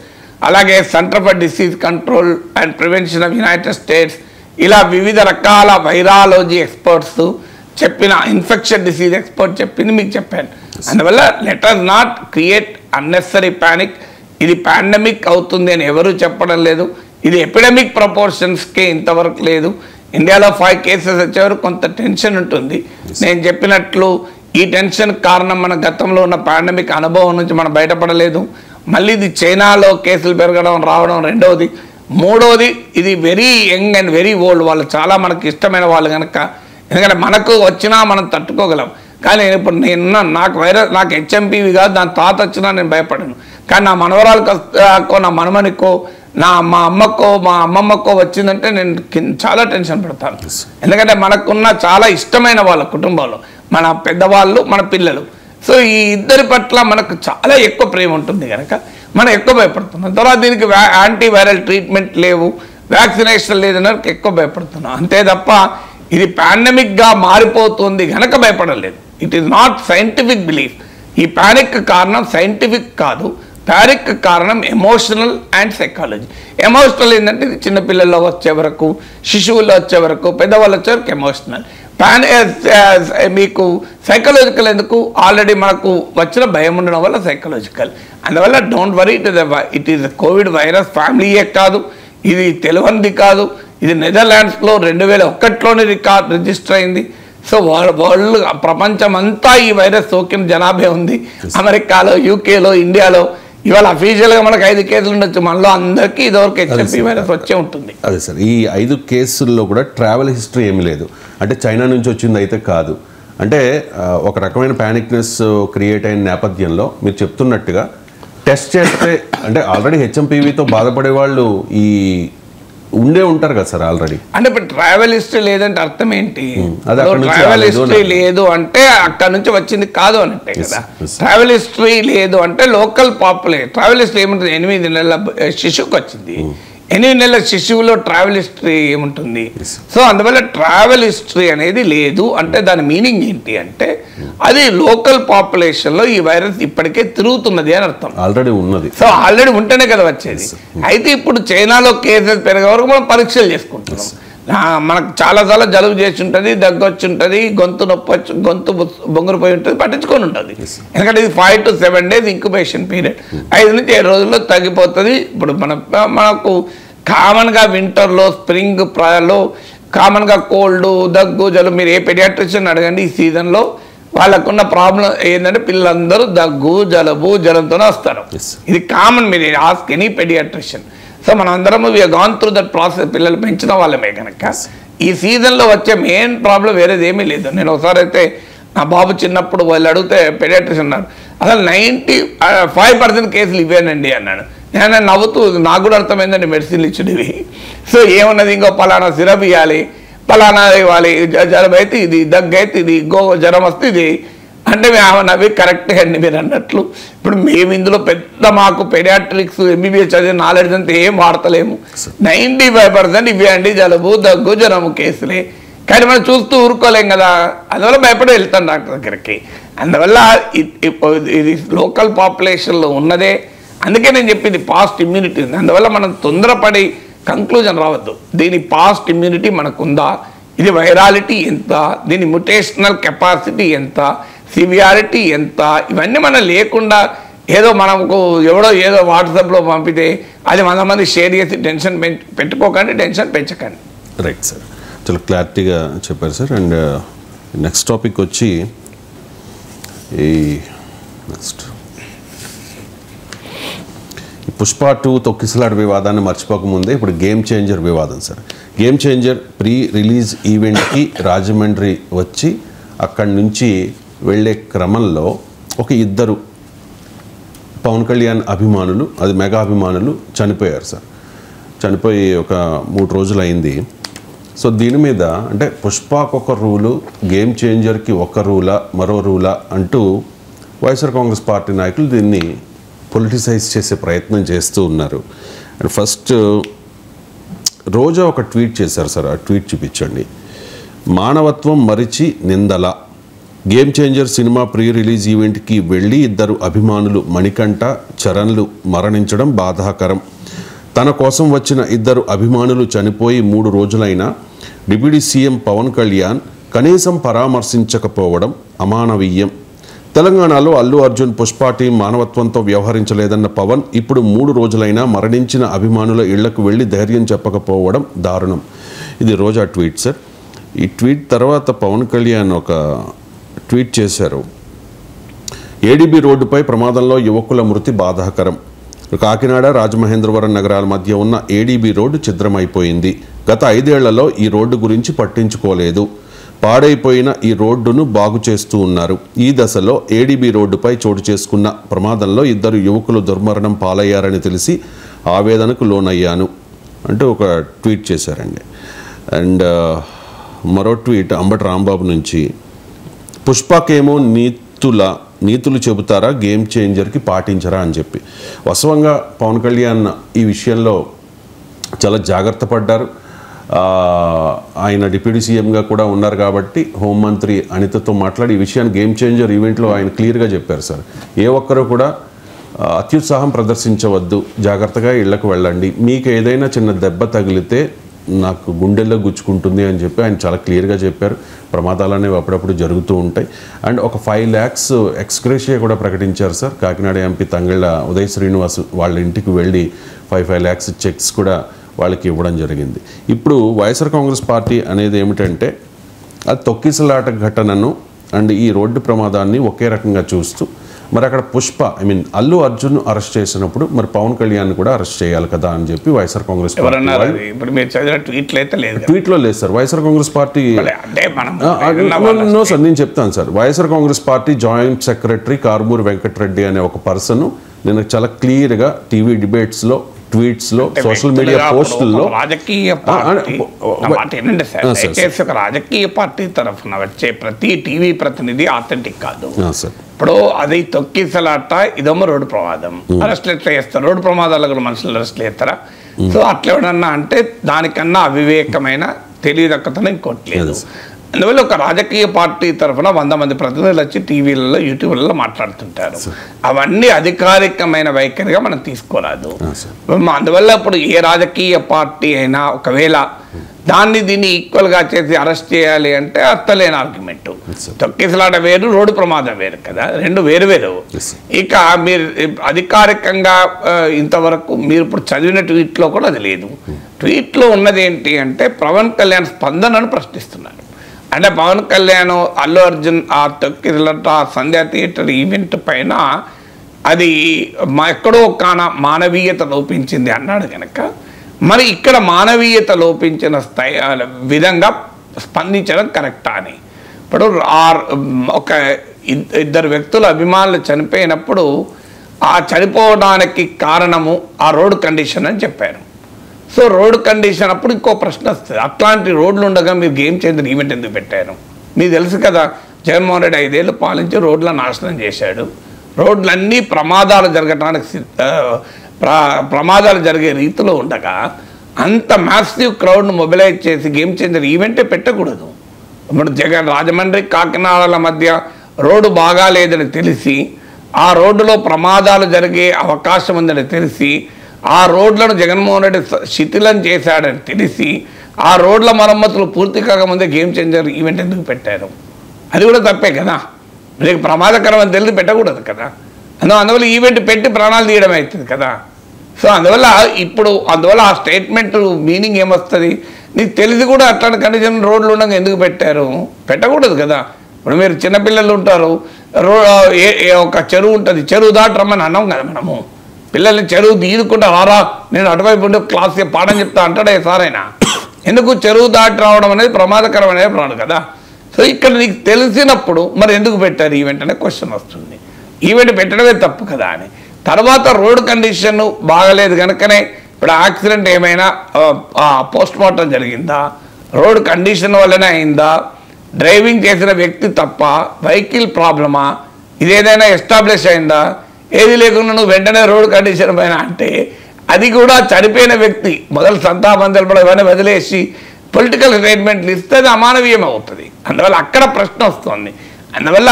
అలాగే centre for disease control and prevention of United States, ఇలా వివిధ రకాల వైరాలజీ ఎక్స్పర్ట్స్ చెప్పిన, ఇన్ఫెక్షన్ డిసీజ్ ఎక్స్పర్ట్ చెప్పింది మీకు చెప్పాను. అందువల్ల let us not create unnecessary panic. ఇది పాండమిక్ అవుతుంది అని ఎవరు చెప్పడం లేదు. ఇది ఎపిడమిక్ ప్రపోర్షన్స్కే ఇంతవరకు లేదు. ఇండియాలో 5 కేసెస్ వచ్చేవరకు కొంత టెన్షన్ ఉంటుంది. నేను చెప్పినట్లు ఈ టెన్షన్ కారణం మన గతంలో ఉన్న పాండమిక్ అనుభవం నుంచి మనం బయటపడలేదు. మళ్ళీ ఇది చైనాలో కేసులు పెరగడం రావడం రెండవది. మూడవది ఇది very young and very old, వాళ్ళు చాలా మనకు ఇష్టమైన వాళ్ళు కనుక, ఎందుకంటే మనకు వచ్చినా మనం తట్టుకోగలం. కానీ ఇప్పుడు నాకు HMPV కాదు, దాని తాత వచ్చినా నేను భయపడను. కానీ నా మనవరాలకో నా మనమనికో మా అమ్మకో మా అమ్మమ్మకో వచ్చిందంటే నేను చాలా టెన్షన్ పడతాను. ఎందుకంటే మనకున్న చాలా ఇష్టమైన వాళ్ళ కుటుంబంలో మన పెద్దవాళ్ళు, మన పిల్లలు, సో ఈ ఇద్దరి పట్ల మనకు చాలా ఎక్కువ ప్రేమ ఉంటుంది కనుక మనం ఎక్కువ భయపడుతున్నాం. తర్వాత దీనికి యాంటీవైరల్ ట్రీట్మెంట్ లేవు, వ్యాక్సినేషన్ లేదని ఎక్కువ భయపడుతున్నాం. అంతే తప్ప ఇది పాండమిక్గా మారిపోతుంది కనుక భయపడలేదు. It is not scientific belief. ఈ ప్యానిక్ కారణం సైంటిఫిక్ కాదు, ప్యానిక్ కారణం ఎమోషనల్ అండ్ సైకాలజీ. ఎమోషనల్ ఏంటంటే ఇది చిన్నపిల్లల్లో వచ్చే వరకు, శిశువుల్లో వచ్చే వరకు, పెద్దవాళ్ళు వచ్చే వరకు ఎమోషనల్. మీకు సైకలాజికల్ ఎందుకు? ఆల్రెడీ మనకు వచ్చిన భయం ఉండడం వల్ల సైకలాజికల్. అందువల్ల don't worry, it is covid virus ఫ్యామిలీయే కాదు, ఇది తెలియనిది కాదు. ఇది నెదర్లాండ్స్లో 2001లోనే రిజిస్టర్ అయింది. సో వరల్డ్ ప్రపంచం అంతా ఈ వైరస్ సోకిన జనాభా ఉంది. అమెరికాలో, యూకేలో, ఇండియాలో ఇవాళ అఫీషియల్గా మనకు 5 కేసులు ఉండొచ్చు, మనలో అందరికీ ఇదివరకు HMP వైరస్ వచ్చే ఉంటుంది. అదే సార్, ఈ 5 కేసుల్లో కూడా ట్రావెల్ హిస్టరీ ఏమీ లేదు. అంటే చైనా నుంచి వచ్చింది అయితే కాదు. అంటే ఒక రకమైన ప్యానిక్నెస్ క్రియేట్ అయిన నేపథ్యంలో మీరు చెప్తున్నట్టుగా టెస్ట్ చేస్తే, అంటే ఆల్రెడీ HMPVతో బాధపడే వాళ్ళు ఈ ఉండే ఉంటారు కదా సార్ ఆల్రెడీ. అంటే ఇప్పుడు ట్రావెల్ హిస్టరీ లేదంటే అర్థం ఏంటి? ట్రావెల్ హిస్టరీ లేదు అంటే అక్కడ నుంచి వచ్చింది కాదు అన్నట్టే కదా. ట్రావెల్ హిస్టరీ లేదు అంటే లోకల్ పాపులేషన్. ట్రావెల్ హిస్టరీ ఏముంటుంది? 8 నెలల శిశువుకి వచ్చింది. 8 నెలల శిశువులో ట్రావెల్ హిస్టరీ ఏముంటుంది? సో అందువల్ల ట్రావెల్ హిస్టరీ అనేది లేదు అంటే దాని మీనింగ్ ఏంటి అంటే అది లోకల్ పాపులేషన్లో ఈ వైరస్ ఇప్పటికే తిరుగుతున్నది అని అర్థం. ఆల్రెడీ ఉన్నది. సో ఆల్రెడీ ఉంటేనే కదా వచ్చేది. అయితే ఇప్పుడు చైనాలో కేసెస్ పెరిగే వరకు మనం పరీక్షలు చేసుకుంటున్నాం. మనకు చాలాసార్లు జలుబు చేసి ఉంటుంది, దగ్గు వచ్చి ఉంటుంది, గొంతు నొప్పి వచ్చి, గొంతు బొంగురుపోయి ఉంటుంది, పట్టించుకొని ఉంటుంది. ఎందుకంటే ఇది 5 to 7 days ఇంక్యుబేషన్ పీరియడ్. 5 నుంచి 7 రోజుల్లో తగ్గిపోతుంది. ఇప్పుడు మనకు కామన్గా వింటర్లో, స్ప్రింగ్ ప్రాయలో కామన్గా కోల్డ్, దగ్గు, జలుబు, మీరు ఏ పెడియాట్రిషియన్ అడగండి ఈ సీజన్లో వాళ్ళకున్న ప్రాబ్లం ఏంటంటే పిల్లలందరూ దగ్గు, జలుబు, జ్వరంతోనే వస్తారు. ఇది కామన్, మీరు ఆస్క్ ఎనీ పెడియాట్రిషియన్. సో మనం అందరము వి గాన్ త్రూ దట్ ప్రాసెస్. పిల్లలు పెంచిన వాళ్ళమే కనుక ఈ సీజన్లో వచ్చే మెయిన్ ప్రాబ్లం వేరేది ఏమీ లేదు. నేను ఒకసారి అయితే నా బాబు చిన్నప్పుడు వాళ్ళు అడిగితే పెడియాట్రిషియన్ అన్నారు, అసలు 95% కేసులు ఇవేనండి అన్నాడు. నేను నవ్వుతూ, నాకు కూడా అర్థమైందండి మెడిసిన్లు ఇచ్చుడివి. సో ఏమన్నది, ఇంకో పలానా సిరప్ ఇవ్వాలి, పలానా ఇవ్వాలి, జలుబు అయితే ఇది, దగ్గు అయితే ఇది, జ్వరం వస్తే ఇది అంటే అవి కరెక్టే అండి మీరు అన్నట్లు. ఇప్పుడు మేము ఇందులో పెద్ద మాకు పెడియాట్రిక్స్ MBBS చదివిన నాలెడ్జ్ అంతా ఏం వాడతలేము. 95% ఇవే అండి, జలుబు, దగ్గు, జ్వరము కేసులే. కానీ మనం చూస్తూ ఊరుకోలేం కదా, అందువల్ల భయపడి వెళ్తాం డాక్టర్ దగ్గరికి. అందువల్ల ఇది లోకల్ పాపులేషన్లో ఉన్నదే. అందుకే నేను చెప్పింది పాస్ట్ ఇమ్యూనిటీ ఉంది. అందువల్ల మనం తొందరపడి కంక్లూజన్ రావద్దు. దీని పాస్ట్ ఇమ్యూనిటీ మనకుందా, ఇది వైరాలిటీ ఎంత, దీని మ్యుటేషనల్ కెపాసిటీ ఎంత, సివియారిటీ ఎంత, ఇవన్నీ మనం లేకుండా ఏదో మనకు ఎవడో ఏదో వాట్సాప్లో పంపితే అది 100 మంది షేర్ చేసి టెన్షన్ పెట్టుకోకండి, టెన్షన్ పెంచకండి. రైట్ సార్, చాలా క్లారిటీగా చెప్పారు సార్. అండ్ నెక్స్ట్ టాపిక్ వచ్చి ఈ పుష్ప 2 తొక్కిసలాట వివాదాన్ని మర్చిపోకముందే ఇప్పుడు గేమ్ చేంజర్ వివాదం sir. Game changer pre release ఈవెంట్కి రాజమండ్రి వచ్చి అక్కడి నుంచి వెళ్ళే క్రమంలో ఒక ఇద్దరు పవన్ కళ్యాణ్ అభిమానులు, అది మెగా అభిమానులు చనిపోయారు సార్. చనిపోయి ఒక 3 రోజులు అయింది. సో దీని మీద అంటే పుష్పకు ఒక రూలు, గేమ్ చేంజర్కి ఒక రూలా మరో రూలా అంటూ వైఎస్ఆర్ కాంగ్రెస్ పార్టీ నాయకులు దీన్ని పొలిటిసైజ్ చేసే ప్రయత్నం చేస్తూ ఉన్నారు. అండ్ ఫస్ట్ రోజా ఒక ట్వీట్ చేశారు సార్, ఆ ట్వీట్ చూపించండి. మానవత్వం మరిచి నిందల, game changer cinema pre release ఈవెంట్కి వెళ్ళి ఇద్దరు అభిమానులు మణికంఠ, చరణ్లు మరణించడం బాధాకరం. తన కోసం వచ్చిన ఇద్దరు అభిమానులు చనిపోయి 3 రోజులైనా డిప్యూటీ సీఎం పవన్ కళ్యాణ్ కనీసం పరామర్శించకపోవడం అమానవీయం. తెలంగాణలో అల్లు అర్జున్ పుష్ప టీం మానవత్వంతో వ్యవహరించలేదన్న పవన్ ఇప్పుడు 3 రోజులైనా మరణించిన అభిమానుల ఇళ్లకు వెళ్ళి ధైర్యం చెప్పకపోవడం దారుణం. ఇది రోజా ట్వీట్ సార్. ఈ ట్వీట్ తర్వాత పవన్ కళ్యాణ్ ఒక ట్వీట్ చేశారు. ఏడీబీ రోడ్డుపై ప్రమాదంలో యువకుల మృతి బాధాకరం. కాకినాడ, రాజమహేంద్రవరం నగరాల మధ్య ఉన్న ఏడీబీ రోడ్డు ఛిద్రమైపోయింది. గత 5 ఏళ్లలో ఈ రోడ్డు గురించి పట్టించుకోలేదు. పాడైపోయిన ఈ రోడ్డును బాగు చేస్తూ ఉన్నారు. ఈ దశలో ఏడీబీ రోడ్డుపై చోటు చేసుకున్న ప్రమాదంలో ఇద్దరు యువకులు దుర్మరణం పాలయ్యారని తెలిసి ఆవేదనకు లోనయ్యాను అంటూ ఒక ట్వీట్ చేశారండి. అండ్ మరో ట్వీట్ అంబటి రాంబాబు నుంచి, పుష్పకేమో నీతులు చెబుతారా, గేమ్ చేంజర్కి పాటించరా అని చెప్పి. వాస్తవంగా పవన్ కళ్యాణ్ ఈ విషయంలో చాలా జాగ్రత్త పడ్డారు. ఆయన డిప్యూటీ సీఎంగా కూడా ఉన్నారు కాబట్టి హోంమంత్రి అనితతో మాట్లాడి ఈ విషయాన్ని గేమ్ చేంజర్ ఈవెంట్లో ఆయన క్లియర్గా చెప్పారు సార్. ఏ ఒక్కరూ కూడా అత్యుత్సాహం ప్రదర్శించవద్దు, జాగ్రత్తగా ఇళ్లకు వెళ్ళండి, మీకు ఏదైనా చిన్న దెబ్బ తగిలితే నాకు గుండెల్లో గుచ్చుకుంటుంది అని చెప్పి ఆయన చాలా క్లియర్గా చెప్పారు. ప్రమాదాలు అనేవి అప్పుడప్పుడు జరుగుతూ ఉంటాయి. అండ్ ఒక 5 lakhs ఎక్స్గ్రేషియా కూడా ప్రకటించారు సార్. కాకినాడ ఎంపీ తంగళ్ళ ఉదయ్ శ్రీనివాస్ వాళ్ళ ఇంటికి వెళ్ళి 5 lakhs చెక్స్ కూడా వాళ్ళకి ఇవ్వడం జరిగింది. ఇప్పుడు వైఎస్ఆర్ కాంగ్రెస్ పార్టీ అనేది ఏమిటంటే అది తొక్కిసలాట ఘటనను అండ్ ఈ రోడ్డు ప్రమాదాన్ని ఒకే రకంగా చూస్తూ మరి అక్కడ పుష్ప అల్లు అర్జున్ అరెస్ట్ చేసినప్పుడు మరి పవన్ కళ్యాణ్ కూడా అరెస్ట్ చేయాలి కదా అని చెప్పి వైఎస్ఆర్ కాంగ్రెస్ ట్వీట్లో లేదు sir. YSR Congress party sir నేను చెప్తాను sir. YSR Congress party joint secretary Karumuri Venkatareddy అనే ఒక పర్సన్ నేను చాలా క్లియర్గా టీవీ డిబేట్స్లో, ట్వీట్స్లో, సోషల్ మీడియా పోస్టుల్లో రాజకీయ రాజకీయ పార్టీ తరఫున వచ్చే ప్రతి టీవీ ప్రతినిధి ఆథెంటిక్ కాదు. ఇప్పుడు అది తొక్కిసలాట, ఇదేమో రోడ్డు ప్రమాదం. అరెస్ట్లు ఎట్లా చేస్తారు? రోడ్డు ప్రమాదాలు కూడా మనుషులు అరెస్ట్లు చేస్తారా? సో అట్లా ఎవడన్నా అంటే దానికన్నా అవివేకమైన తెలియదక్కతనం ఇంకోటి లేదు. అందువల్ల ఒక రాజకీయ పార్టీ తరఫున 100 మంది ప్రతినిధులు వచ్చి టీవీలలో, యూట్యూబ్లలో మాట్లాడుతుంటారు. అవన్నీ అధికారికమైన వైఖరిగా మనం తీసుకోరాదు. అందువల్ల ఇప్పుడు ఏ రాజకీయ పార్టీ అయినా ఒకవేళ దీన్ని ఈక్వల్గా చేసి అరెస్ట్ చేయాలి అంటే అర్థలేని ఆర్గ్యుమెంట్. తొక్కిసలాట వేరు, రోడ్డు ప్రమాదం వేరు కదా, రెండు వేరు వేరు. ఇక మీరు అధికారికంగా ఇంతవరకు మీరు ఇప్పుడు చదివిన ట్వీట్లో కూడా అది లేదు. ట్వీట్లో ఉన్నది ఏంటి అంటే పవన్ కళ్యాణ్ స్పందనను ప్రశ్నిస్తున్నారు. అంటే పవన్ కళ్యాణ్ అల్లు అర్జున్ ఆ తొక్కిసలాట సంధ్యా థియేటర్ ఈవెంట్ పైన అది ఎక్కడో కాన మానవీయత లోపించింది అన్నాడు కనుక మరి ఇక్కడ మానవీయత లోపించిన విధంగా స్పందించడం కరెక్టా అని. ఇప్పుడు ఒక ఇద్దరు వ్యక్తుల అభిమానులు చనిపోయినప్పుడు ఆ చనిపోవడానికి కారణము ఆ రోడ్డు కండిషన్ అని చెప్పారు. సో రోడ్డు కండిషన్ అప్పుడు ఇంకో ప్రశ్న వస్తుంది, అట్లాంటి రోడ్లు ఉండగా మీరు గేమ్ చేంజర్ ఈవెంట్ ఎందుకు పెట్టారు? మీకు తెలుసు కదా, జగన్మోహన్ రెడ్డి 5 ఏళ్ళు పాలించి రోడ్లను నాశనం చేశాడు. రోడ్లన్నీ ప్రమాదాలు జరగటానికి ప్రమాదాలు జరిగే రీతిలో ఉండగా అంత మ్యాసివ్ క్రౌడ్ను మొబిలైజ్ చేసి గేమ్ చేంజర్ ఈవెంటే పెట్టకూడదు. ఇప్పుడు రాజమండ్రి కాకినాడల మధ్య రోడ్డు బాగాలేదని తెలిసి ఆ రోడ్డులో ప్రమాదాలు జరిగే అవకాశం ఉందని తెలిసి ఆ రోడ్లను జగన్మోహన్ రెడ్డి శిథిలం చేశాడని తెలిసి ఆ రోడ్ల మరమ్మతులు పూర్తి కాకముందే గేమ్ చేంజర్ ఈవెంట్ ఎందుకు పెట్టారు? అది కూడా తప్పే కదా. మీకు ప్రమాదకరం అని తెలిసి పెట్టకూడదు కదా. అందువల్ల ఈవెంట్ పెట్టి ప్రాణాలు తీయడం అవుతుంది కదా. సో అందువల్ల ఆ స్టేట్మెంట్ మీనింగ్ ఏమొస్తుంది? నీకు తెలిసి కూడా అట్లాంటి కండిషన్ రోడ్లు ఉండగా ఎందుకు పెట్టారు? పెట్టకూడదు కదా. ఇప్పుడు మీరు చిన్నపిల్లలు ఉంటారు, ఒక చెరువు ఉంటుంది, చెరువు దాటి రమ్మని అన్నాం కదా మనము. పిల్లల్ని చెరువు తీయకుండా రారా, నేను అటువైపు ఉండే క్లాస్ పాఠం చెప్తా అంటాడే సారైనా. ఎందుకు చెరువు దాటి రావడం అనేది ప్రమాదకరమనే ప్రాణం కదా. సో ఇక్కడ నీకు తెలిసినప్పుడు మరి ఎందుకు పెట్టారు ఈవెంట్ అనే క్వశ్చన్ వస్తుంది. ఈవెంట్ పెట్టడమే తప్పు కదా అని. తర్వాత రోడ్ కండిషన్ బాగలేదు కనుకనే ఇప్పుడు యాక్సిడెంట్ ఏమైనా పోస్ట్ మార్టం జరిగిందా, రోడ్ కండిషన్ వల్లనే అయిందా, డ్రైవింగ్ చేసిన వ్యక్తి తప్ప, వెహికల్ ప్రాబ్లమా, ఇదేదైనా ఎస్టాబ్లిష్ అయిందా? ఏది లేకుండా నువ్వు వెంటనే రోడ్ కండిషన్ పైన అంటే అది కూడా చనిపోయిన వ్యక్తి మొదలు సంతాపం తెలపడం ఇవన్నీ వదిలేసి పొలిటికల్ స్టేట్మెంట్లు ఇస్తే అది అమానవీయం అవుతుంది. అందువల్ల అక్కడ ప్రశ్న వస్తుంది. అందువల్ల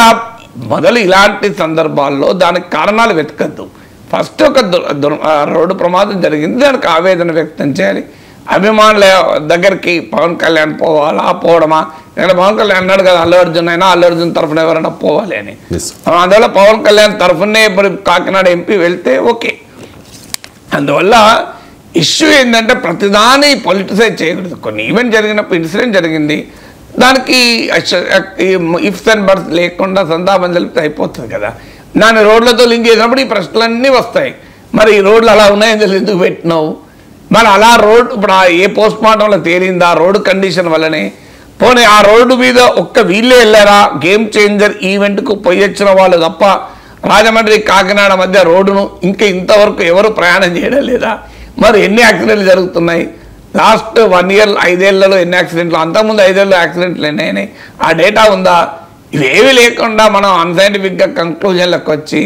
మొదలు ఇలాంటి సందర్భాల్లో దానికి కారణాలు వెతకద్దు. ఫస్ట్ ఒక రోడ్డు ప్రమాదం జరిగింది, దానికి ఆవేదన వ్యక్తం చేయాలి. అభిమానుల దగ్గరికి పవన్ కళ్యాణ్ పోవాలా, పోవడమా? ఇక్కడ పవన్ కళ్యాణ్ అన్నాడు కదా, అల్లు అర్జున్ అయినా అల్లు అర్జున్ తరఫున ఎవరైనా పోవాలి అని. అందువల్ల పవన్ కళ్యాణ్ తరఫునే ఇప్పుడు కాకినాడ ఎంపీ వెళ్తే ఓకే. అందువల్ల ఇష్యూ ఏంటంటే ప్రతిదాన్ని పొలిటిసైజ్ చేయకూడదు. కొన్ని ఈవెంట్ జరిగినప్పుడు ఇన్సిడెంట్ జరిగింది, దానికి ఇఫ్స్ అండ్ బర్త్స్ లేకుండా సంతాపం తెలిపితే అయిపోతుంది కదా. దాన్ని రోడ్లతో లింక్ చేసినప్పుడు ఈ ప్రశ్నలన్నీ వస్తాయి. మరి ఈ రోడ్లు అలా ఉన్నాయని తెలిసి ఎందుకు పెట్టినావు? మరి అలా రోడ్ ఇప్పుడు ఏ పోస్ట్ మార్టంలో తేలిందా రోడ్డు కండిషన్ వల్లనే? పోనీ ఆ రోడ్డు మీద ఒక్క వీళ్ళే వెళ్ళారా? గేమ్ చేంజర్ ఈవెంట్కు పోయి వచ్చిన వాళ్ళు తప్ప రాజమండ్రి కాకినాడ మధ్య రోడ్డును ఇంకా ఇంతవరకు ఎవరు ప్రయాణం చేయడం లేదా? మరి ఎన్ని యాక్సిడెంట్లు జరుగుతున్నాయి? లాస్ట్ 1 year 5 ఏళ్లలో ఎన్ని యాక్సిడెంట్లు, అంతకుముందు 5 ఏళ్ళు యాక్సిడెంట్లు ఎన్ని అయినాయి? ఆ డేటా ఉందా? ఇవేవి లేకుండా మనం అన్సైంటిఫిక్గా కంక్లూజన్లకు వచ్చి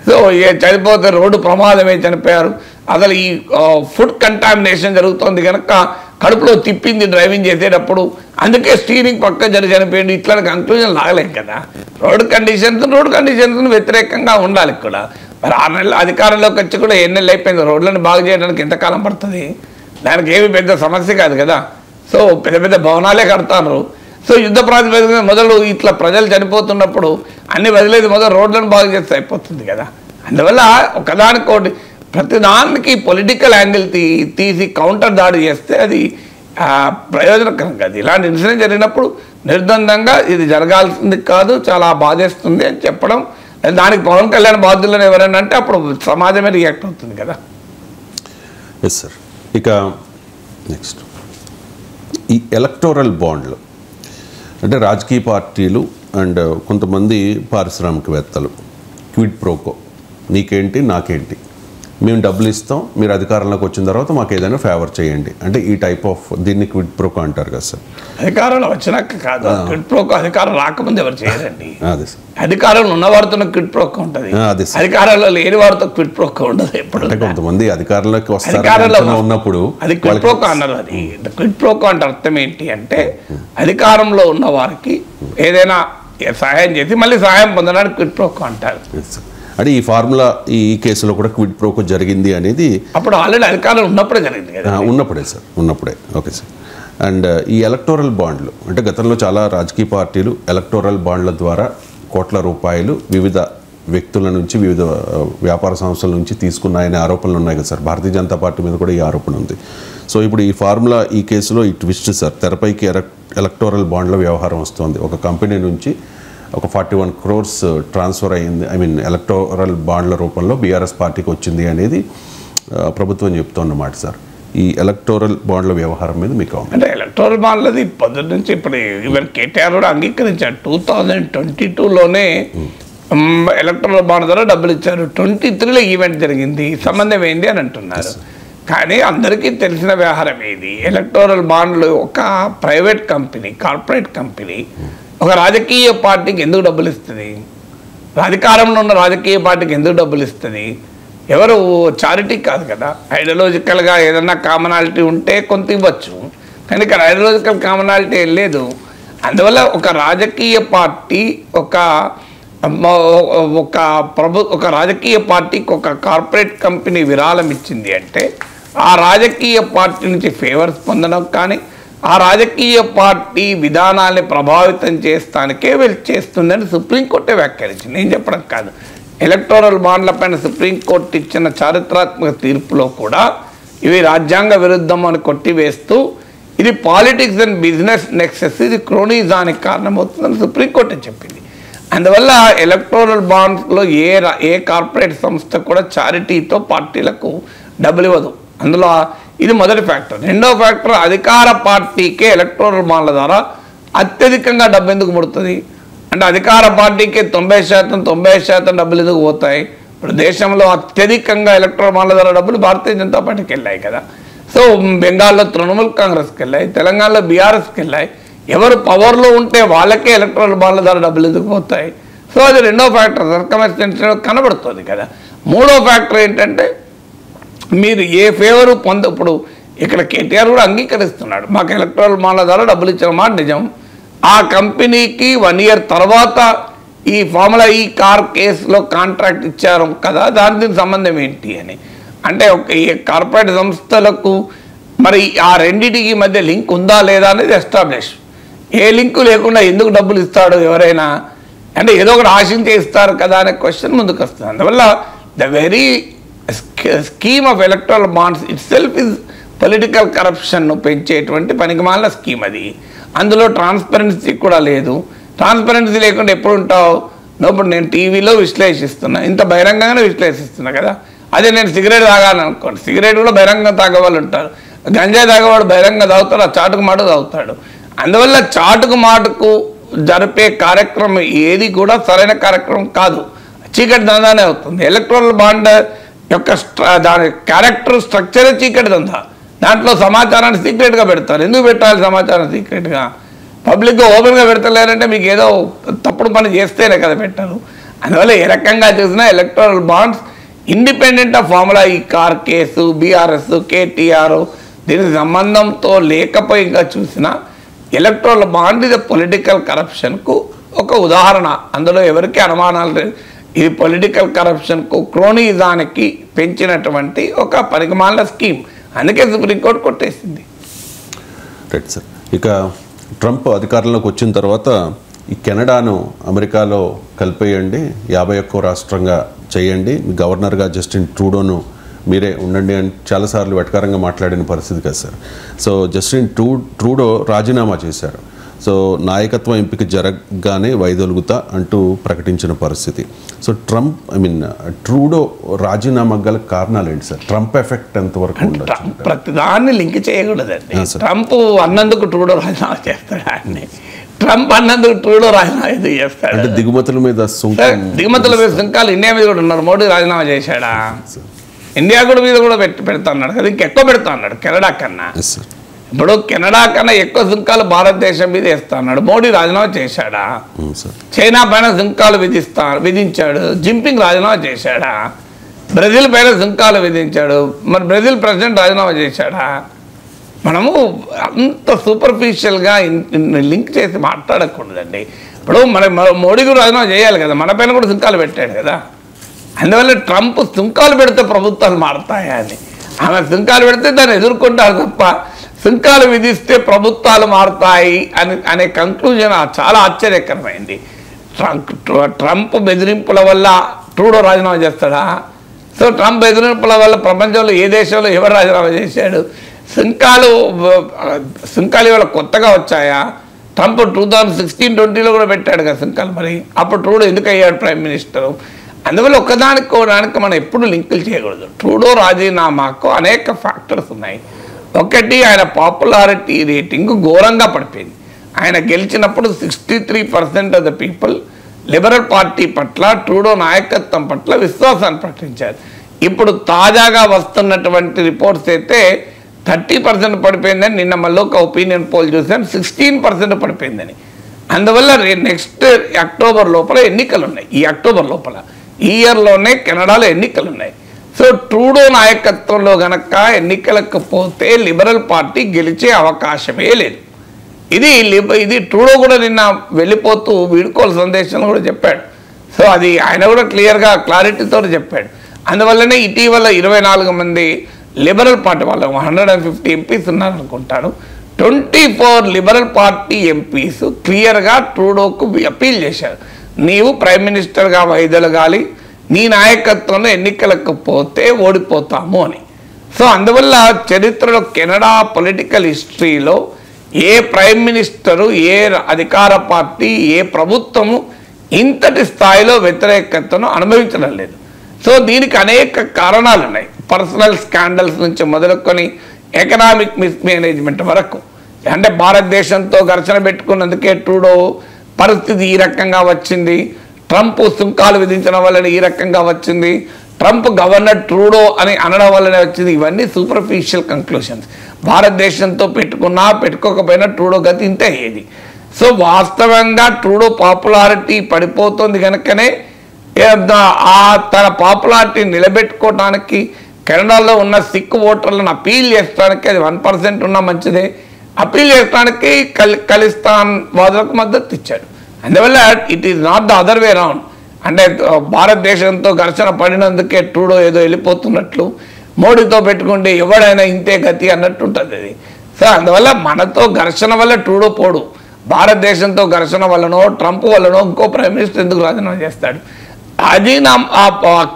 సో చనిపోతే రోడ్డు ప్రమాదమే చనిపోయారు, అసలు ఈ ఫుడ్ కంటామినేషన్ జరుగుతుంది కనుక కడుపులో తిప్పింది డ్రైవింగ్ చేసేటప్పుడు, అందుకే స్టీరింగ్ పక్క చనిపోయింది, ఇట్లా కంక్లూజన్ లాగలేం కదా. రోడ్డు కండిషన్స్ వ్యతిరేకంగా ఉండాలి కూడా. మరి 6 నెలలు అధికారంలోకి వచ్చి కూడా 7 నెలలు అయిపోయింది. రోడ్లను బాగు చేయడానికి ఎంతకాలం పడుతుంది? దానికి ఏమి పెద్ద సమస్య కాదు కదా. సో పెద్ద పెద్ద భవనాలే కడతారు. సో యుద్ధ ప్రాతిపదికన మొదలు ఇట్లా ప్రజలు చనిపోతున్నప్పుడు అన్ని వదిలేదు, మొదలు రోడ్లను బాగు చేస్తే అయిపోతుంది కదా. అందువల్ల ఒకదానికోటి ప్రతిదానికి పొలిటికల్ యాంగిల్ తీసి కౌంటర్ దాడి చేస్తే అది ప్రయోజనకరం కాదు. ఇలాంటి ఇన్సిడెంట్ జరిగినప్పుడు నిర్ద్వందంగా ఇది జరగాల్సింది కాదు, చాలా బాధేస్తుంది అని చెప్పడం, దానికి పవన్ కళ్యాణ్ బాధ్యులను ఎవరైనా అంటే అప్పుడు సమాజమే రియాక్ట్ అవుతుంది కదా. Yes sir. ఇక నెక్స్ట్ ఈ ఎలక్టోరల్ బాండ్లు అంటే రాజకీయ పార్టీలు అండ్ కొంతమంది పారిశ్రామికవేత్తలు క్విడ్ ప్రోకో, నీకేంటి నాకేంటి, మేము డబ్బులు ఇస్తాం, మీరు అధికారంలోకి వచ్చిన తర్వాత మాకు ఏదైనా ఫేవర్ చేయండి అంటే ఈ టైప్ ఆఫ్ దీన్ని క్విడ్ ప్రోకో అంటారు కదా సార్. అధికారంలో వచ్చినాక కాదు, క్విడ్ ప్రోకో అధికారం రాకముందు ఎవరు చేయరండి. అదే సార్, అధికారంలో ఉన్న వారితో క్విడ్ ప్రోకో ఉంటుంది, అధికారంలో లేని వారితో క్విడ్ ప్రోకో ఉండదు. ఎప్పుడు కొంతమంది అధికారంలోకి వస్తారు ఉన్నప్పుడు అది క్విడ్ ప్రోకో అన్నారు. అది క్విడ్ ప్రోకో అంటే అర్థం ఏంటి అంటే అధికారంలో ఉన్న వారికి ఏదైనా సహాయం చేసి మళ్ళీ సహాయం పొందడానికి క్విడ్ ప్రోకో అంటారు. అంటే ఈ ఫార్ములా ఈ కేసులో కూడా క్విడ్ ప్రోకో జరిగింది అనేది అప్పుడు ఆల్రెడీ అధికారం ఉన్నప్పుడే జరిగింది కదా. ఉన్నప్పుడే సార్, ఉన్నప్పుడే. Okay sir. అండ్ ఈ ఎలక్టోరల్ బాండ్లు అంటే గతంలో చాలా రాజకీయ పార్టీలు ఎలక్టోరల్ బాండ్ల ద్వారా కోట్ల రూపాయలు వివిధ వ్యక్తుల నుంచి వివిధ వ్యాపార సంస్థల నుంచి తీసుకున్నాయనే ఆరోపణలు ఉన్నాయి కదా సార్. భారతీయ జనతా పార్టీ మీద కూడా ఈ ఆరోపణ ఉంది. సో ఇప్పుడు ఈ ఫార్ములా ఈ కేసులో ఈ ట్విస్ట్ సార్, తెరపైకి ఎలక్టోరల్ బాండ్ల వ్యవహారం వస్తుంది. ఒక కంపెనీ నుంచి ఒక 41 crores ట్రాన్స్ఫర్ అయ్యింది, ఎలక్టోరల్ బాండ్ల రూపంలో బీఆర్ఎస్ పార్టీకి వచ్చింది అనేది ప్రభుత్వం చెప్తున్నమాట సార్. ఈ ఎలక్టోరల్ బాండ్ల వ్యవహారం మీద మీకు అంటే ఎలక్టోరల్ బాండ్లది పొద్దున్న నుంచి ఇప్పుడు ఈవెన్ కేటీఆర్ కూడా అంగీకరించారు. 2022లోనే ఎలక్టోరల్ బాండ్ ద్వారా డబ్బులు ఇచ్చారు. 23లో ఈవెంట్ జరిగింది, సంబంధం ఏంది అని అంటున్నారు. కానీ అందరికీ తెలిసిన వ్యవహారం ఏది, ఎలక్టోరల్ బాండ్లు ఒక ప్రైవేట్ కంపెనీ, కార్పొరేట్ కంపెనీ ఒక రాజకీయ పార్టీకి ఎందుకు డబ్బులు ఇస్తుంది? అధికారంలో ఉన్న రాజకీయ పార్టీకి ఎందుకు డబ్బులు ఇస్తుంది? ఎవరు చారిటీ కాదు కదా. ఐడియాలజికల్గా ఏదన్నా కామనాలిటీ ఉంటే కొంత ఇవ్వచ్చు, కానీ ఇక్కడ ఐడియాలజికల్ కామనాలిటీ లేదు. అందువల్ల ఒక రాజకీయ పార్టీ ఒక రాజకీయ పార్టీకి ఒక కార్పొరేట్ కంపెనీ విరాళం ఇచ్చింది అంటే ఆ రాజకీయ పార్టీ నుంచి ఫేవర్స్ పొందడం కానీ ఆ రాజకీయ పార్టీ విధానాన్ని ప్రభావితం చేస్తానికే చేస్తుందని సుప్రీంకోర్టే వ్యాఖ్యానించింది. నేను చెప్పడం కాదు. ఎలక్టోరల్ బాండ్ల పైన సుప్రీంకోర్టు ఇచ్చిన చారిత్రాత్మక తీర్పులో కూడా ఇవి రాజ్యాంగ విరుద్ధం అని కొట్టివేస్తూ ఇది పాలిటిక్స్ అండ్ బిజినెస్ నెక్సెస్, ఇది క్రోనిజానికి కారణమవుతుందని సుప్రీంకోర్టు చెప్పింది. అందువల్ల ఎలక్టోరల్ బాండ్స్లో ఏ కార్పొరేట్ సంస్థ కూడా చారిటీతో పార్టీలకు డబ్బులు ఇవ్వదు. అందులో ఇది మొదటి ఫ్యాక్టర్. రెండో ఫ్యాక్టర్, అధికార పార్టీకే ఎలక్టోరల్ బాండ్ల ద్వారా అత్యధికంగా డబ్బు ఎందుకు ముడుతుంది అంటే అధికార పార్టీకి 90% డబ్బులు ఎందుకు పోతాయి? ఇప్పుడు దేశంలో అత్యధికంగా ఎలక్టోరల్ బాండ్ల ద్వారా డబ్బులు భారతీయ జనతా పార్టీకి వెళ్ళాయి కదా. సో బెంగాల్లో తృణమూల్ కాంగ్రెస్కి వెళ్ళాయి, తెలంగాణలో బీఆర్ఎస్కి వెళ్ళాయి. ఎవరు పవర్లో ఉంటే వాళ్ళకే ఎలక్టోరల్ బాండ్ల ద్వారా డబ్బులు ఎందుకు పోతాయి? సో అది రెండో ఫ్యాక్టర్ సర్కమ్స్టెన్షియల్ కనబడుతుంది కదా. మూడో ఫ్యాక్టర్ ఏంటంటే మీరు ఏ ఫేవరు ఇప్పుడు ఇక్కడ కేటీఆర్ కూడా అంగీకరిస్తున్నాడు, మాకు ఎలక్టోరల్ బాండ్ల ద్వారా డబ్బులు ఇచ్చిన మాట నిజం. ఆ కంపెనీకి 1 year తర్వాత ఈ ఫార్ములా ఈ కార్ కేసులో కాంట్రాక్ట్ ఇచ్చారు కదా, దానికి సంబంధం ఏంటి అని అంటే ఈ కార్పొరేట్ సంస్థలకు మరి ఆ రెండింటికి మధ్య లింక్ ఉందా లేదా అనేది ఎస్టాబ్లిష్. ఏ లింకు లేకుండా ఎందుకు డబ్బులు ఇస్తాడు ఎవరైనా అంటే ఏదో ఒకటి ఆశించే ఇస్తారు కదా అనే క్వశ్చన్ ముందుకు వస్తుంది. అందువల్ల the very scheme of electoral bonds itself is political కరప్షన్ను పెంచేటువంటి పనికిమాలిన స్కీమ్ అది. అందులో ట్రాన్స్పరెన్సీ కూడా లేదు. ట్రాన్స్పరెన్సీ లేకుండా ఎప్పుడు ఉంటావు? ఇప్పుడు నేను టీవీలో విశ్లేషిస్తున్నా, ఇంత బహిరంగంగానే విశ్లేషిస్తున్నా కదా. అదే నేను సిగరెట్ తాగాలనుకోండి, సిగరెట్ కూడా బహిరంగంగా తాగేవాళ్ళు ఉంటారు, గంజాయి తాగేవాడు బహిరంగంగా తాగుతాడు, ఆ చాటుకు మాట తాగుతాడు. అందువల్ల చాటుకు మాటకు జరిపే కార్యక్రమం ఏది కూడా సరైన కార్యక్రమం కాదు, చీకటి దందానే అవుతుంది. ఎలక్ట్రల్ బాండ్ యొక్క దాని క్యారెక్టర్ స్ట్రక్చరే చీకటి దందా. దాంట్లో సమాచారాన్ని సీక్రెట్గా పెడతారు. ఎందుకు పెట్టాలి సమాచారం సీక్రెట్గా? పబ్లిక్గా ఓపెన్గా పెడతలేరంటే మీకు ఏదో తప్పుడు పని చేస్తేనే కదా పెట్టారు. అందువల్ల ఏ రకంగా చూసినా electoral bonds independent of formula ఈ కార్ కేసు, బీఆర్ఎస్, కేటీఆర్ దీనికి సంబంధంతో లేకపోయిగా చూసినా ఎలక్టోరల్ బాండ్ ఇది పొలిటికల్ కరప్షన్కు ఒక ఉదాహరణ. అందులో ఎవరికి అనుమానాలు లేదు. ఇది పొలిటికల్ కరప్షన్కు క్రోనిజానికి పెంచినటువంటి ఒక పనికిమాలిన స్కీమ్. అందుకే సుప్రీంకోర్టు కొట్టేసింది. Right sir. ఇక ట్రంప్ అధికారంలోకి వచ్చిన తర్వాత ఈ కెనడాను అమెరికాలో కలిపేయండి, 51వ రాష్ట్రంగా చేయండి, గవర్నర్గా జస్టిన్ ట్రూడోను మీరే ఉండండి అని చాలాసార్లు వెటకారంగా మాట్లాడిన పరిస్థితి కదా సార్. సో జస్టిన్ ట్రూడో రాజీనామా చేశారు. సో నాయకత్వ ఎంపిక జరగగానే వైదొలుగుతా అంటూ ప్రకటించిన పరిస్థితి. సో ట్రూడో రాజీనామా గల కారణాలు ఏంటి సార్? ట్రంప్ ఎఫెక్ట్ ఎంతవరకు ఉండొచ్చు? ప్రతిదాన్ని లింక్ చేయకూడదండి. ట్రంప్ అన్నందుకు ట్రూడో రాజీనామా చేస్తాడు, ఆయన్ని ట్రంప్ అన్నందుకు ట్రూడో రాజీనామా ఎందుకు చేస్తాడు? అంటే దిగుమతుల మీద సుంకాలు ఇండియా మీద కూడా ఉన్నారు. మోడీ రాజీనామా చేశాడా? ఇండియా కూడా మీద కూడా పెడతా అన్నాడు కదా, ఇంకెక్కువ పెడతా అన్నాడు కెనడా కన్నా. ఇప్పుడు కెనడా కన్నా ఎక్కువ సుంకాలు భారతదేశం మీద వేస్తా అన్నాడు. మోడీ రాజీనామా చేశాడా? చైనా పైన సుంకాలు విధించాడు. జింపింగ్ రాజీనామా చేశాడా? బ్రెజిల్ పైన సుంకాలు విధించాడు. మరి బ్రెజిల్ ప్రెసిడెంట్ రాజీనామా చేశాడా? మనము అంత సూపర్ఫిషియల్గా లింక్ చేసి మాట్లాడకూడదండి. ఇప్పుడు మోడీ కూడా రాజీనామా చేయాలి కదా, మన పైన కూడా సుంకాలు పెట్టాడు కదా. అందువల్ల ట్రంప్ సుంకాలు పెడితే ప్రభుత్వాలు మారుతాయా అని, ఆమె సుంకాలు పెడితే దాన్ని ఎదుర్కొంటారు తప్ప సుంకాలు విధిస్తే ప్రభుత్వాలు మారుతాయి అనే కంక్లూజన్ చాలా ఆశ్చర్యకరమైంది. ట్రంప్ బెదిరింపుల వల్ల ట్రూడో రాజీనామా చేస్తాడా? సో ట్రంప్ బెదిరింపుల వల్ల ప్రపంచంలో ఏ దేశంలో ఎవరు రాజీనామా చేశాడు? సుంకాలు ఇవాళ కొత్తగా వచ్చాయా? ట్రంప్ 2016-20లో కూడా పెట్టాడు కదా సుంకాలు. మరి అప్పుడు ట్రూడో ఎందుకు అయ్యాడు ప్రైమ్ మినిస్టర్? అందువల్ల ఒకదానికి మనం ఎప్పుడు లింకులు చేయకూడదు. ట్రూడో రాజీనామాకు అనేక ఫ్యాక్టర్స్ ఉన్నాయి. ఒకటి, ఆయన పాపులారిటీ రేటింగ్ ఘోరంగా పడిపోయింది. ఆయన గెలిచినప్పుడు 63% of the people liberal party పట్ల, ట్రూడో నాయకత్వం పట్ల విశ్వాసాన్ని ప్రకటించారు. ఇప్పుడు తాజాగా వస్తున్నటువంటి రిపోర్ట్స్ అయితే 30% పడిపోయిందని, నిన్న మళ్ళీ ఒక ఒపీనియన్ పోల్ చూసాను 16% పడిపోయిందని. అందువల్ల నెక్స్ట్ అక్టోబర్ లోపల ఎన్నికలు ఉన్నాయి. ఈ అక్టోబర్ లోపల ఈ ఇయర్లోనే కెనడాలో ఎన్నికలు ఉన్నాయి. సో ట్రూడో నాయకత్వంలో గనక ఎన్నికలకు పోతే లిబరల్ పార్టీ గెలిచే అవకాశమే లేదు. ఇది ట్రూడో కూడా నిన్న వెళ్ళిపోతూ వీడుకోలు సందేశంలో కూడా చెప్పాడు. సో అది ఆయన కూడా క్లారిటీతో చెప్పాడు. అందువల్లనే ఇటీవల 24 మంది లిబరల్ పార్టీ వాళ్ళు 150 ఎంపీస్ ఉన్నారనుకుంటాను, 24 లిబరల్ పార్టీ ఎంపీస్ క్లియర్గా ట్రూడోకు అప్పీల్ చేశారు. నీవు ప్రైమ్ మినిస్టర్గా వైదొలగాలి, నీ నాయకత్వంలో ఎన్నికలకు పోతే ఓడిపోతాము అని. సో అందువల్ల చరిత్రలో కెనడా పొలిటికల్ హిస్టరీలో ఏ ప్రైమ్ మినిస్టరు, ఏ అధికార పార్టీ, ఏ ప్రభుత్వము ఇంతటి స్థాయిలో వ్యతిరేకతను అనుభవించడం లేదు. సో దీనికి అనేక కారణాలు ఉన్నాయి. పర్సనల్ స్కాండల్స్ నుంచి మొదలుకొని ఎకనామిక్ మిస్మేనేజ్మెంట్ వరకు. అంటే భారతదేశంతో ఘర్షణ పెట్టుకున్నందుకే ట్రూడో పరిస్థితి ఈ రకంగా వచ్చింది, ట్రంప్ సుంకాలు విధించడం వలన ఈ రకంగా వచ్చింది, ట్రంప్ గవర్నర్ ట్రూడో అని అనడం వల్లనే వచ్చింది. ఇవన్నీ సూపర్ఫిషియల్ కంక్లూషన్స్. భారతదేశంతో పెట్టుకున్నా పెట్టుకోకపోయినా ట్రూడో గతి ఇంతే అయ్యేది. సో వాస్తవంగా ట్రూడో పాపులారిటీ పడిపోతుంది కనుకనే తన పాపులారిటీ నిలబెట్టుకోవడానికి కెనడాలో ఉన్న సిక్ ఓటర్లను అపీల్ చేయడానికి, అది 1% ఉన్నా మంచిదే, అపీల్ చేయడానికి ఖలిస్తాన్ వాదులకు మద్దతు ఇచ్చాడు. అందువల్ల it is not the other way round. అంటే భారతదేశంతో ఘర్షణ పడినందుకే ట్రూడో ఏదో వెళ్ళిపోతున్నట్లు, మోడీతో పెట్టుకుంటే ఎవడైనా ఇంతే గతి అన్నట్టు ఉంటుంది అది. సో అందువల్ల మనతో ఘర్షణ వల్ల ట్రూడో పోడు, భారతదేశంతో ఘర్షణ వల్లనో ట్రంప్ వల్లనో ఇంకో ప్రైమ్ మినిస్టర్ ఎందుకు రాజీనామా చేస్తాడు. అది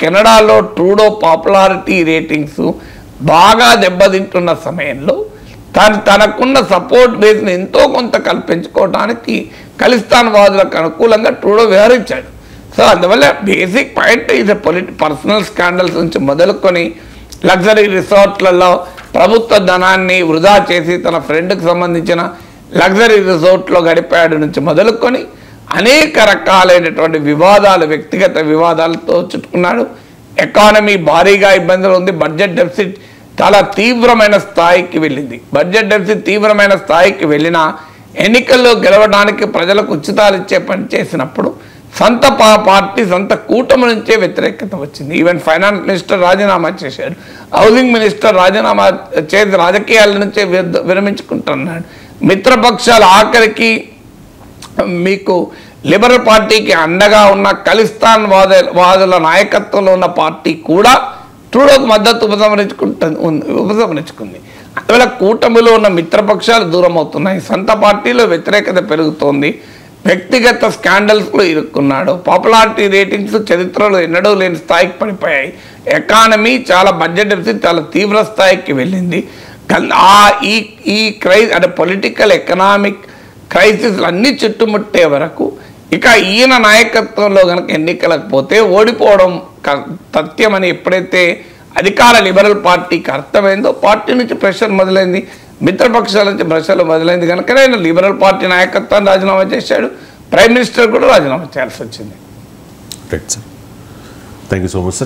కెనడాలో ట్రూడో పాపులారిటీ రేటింగ్స్ బాగా దెబ్బతింటున్న సమయంలో తనకున్న సపోర్ట్ బేస్ని ఎంతో కొంత కల్పించుకోవడానికి ఖలిస్తాన్ వాదులకు అనుకూలంగా ట్రూడో వ్యవహరించాడు. సో అందువల్ల బేసిక్ పాయింట్ ఇది పర్సనల్ స్కాండల్స్ నుంచి మొదలుకొని లగ్జరీ రిసార్ట్లలో ప్రభుత్వ ధనాన్ని వృధా చేసి తన ఫ్రెండ్కి సంబంధించిన లగ్జరీ రిసార్ట్లో గడిపాడు నుంచి మొదలుకొని అనేక రకాలైనటువంటి వివాదాలు, వ్యక్తిగత వివాదాలతో చుట్టుకున్నాడు. ఎకానమీ భారీగా ఇబ్బందులు ఉంది. బడ్జెట్ డెఫిసిట్ చాలా తీవ్రమైన స్థాయికి వెళ్ళింది. బడ్జెట్ డెఫిసిట్ తీవ్రమైన స్థాయికి వెళ్ళినా ఎన్నికల్లో గెలవడానికి ప్రజలకు ఉచితాలు ఇచ్చే పని చేసినప్పుడు సొంత పార్టీ, సొంత కూటమి నుంచే వ్యతిరేకత వచ్చింది. ఈవెన్ ఫైనాన్స్ మినిస్టర్ రాజీనామా చేశాడు, హౌసింగ్ మినిస్టర్ రాజీనామా చేసి రాజకీయాల నుంచే విరమించుకుంటున్నాడు. మిత్రపక్షాలు ఆఖరికి మీకు లిబరల్ పార్టీకి అండగా ఉన్న ఖలిస్తాన్ వాదుల నాయకత్వంలో ఉన్న పార్టీ కూడా ట్రూడోకు మద్దతు ఉపసంహరించుకుంది. అందువల్ల కూటమిలో ఉన్న మిత్రపక్షాలు దూరం అవుతున్నాయి, సొంత పార్టీలో వ్యతిరేకత పెరుగుతోంది, వ్యక్తిగత స్కాండల్స్లో ఇరుక్కున్నాడు, పాపులారిటీ రేటింగ్స్ చరిత్రలో ఎన్నడూ లేని స్థాయికి పడిపోయాయి, ఎకానమీ చాలా బడ్జెట్ డెఫిసిట్ చాలా తీవ్ర స్థాయికి వెళ్ళింది. ఈ అంటే పొలిటికల్ ఎకనామిక్ క్రైసిస్ అన్నీ చుట్టుముట్టే వరకు ఇక ఈయన నాయకత్వంలో కనుక ఎన్నికలకు పోతే ఓడిపోవడం తథ్యమని ఎప్పుడైతే అధికార లిబరల్ పార్టీకి అర్థమైందో పార్టీ నుంచి ప్రెషర్ మొదలైంది, మిత్రపక్షాల నుంచి ప్రెషర్లు మొదలైంది కనుక ఆయన లిబరల్ పార్టీ నాయకత్వాన్ని రాజీనామా చేశాడు, ప్రైమ్ మినిస్టర్ కూడా రాజీనామా చేయాల్సి వచ్చింది. Right sir, thank you so much sir.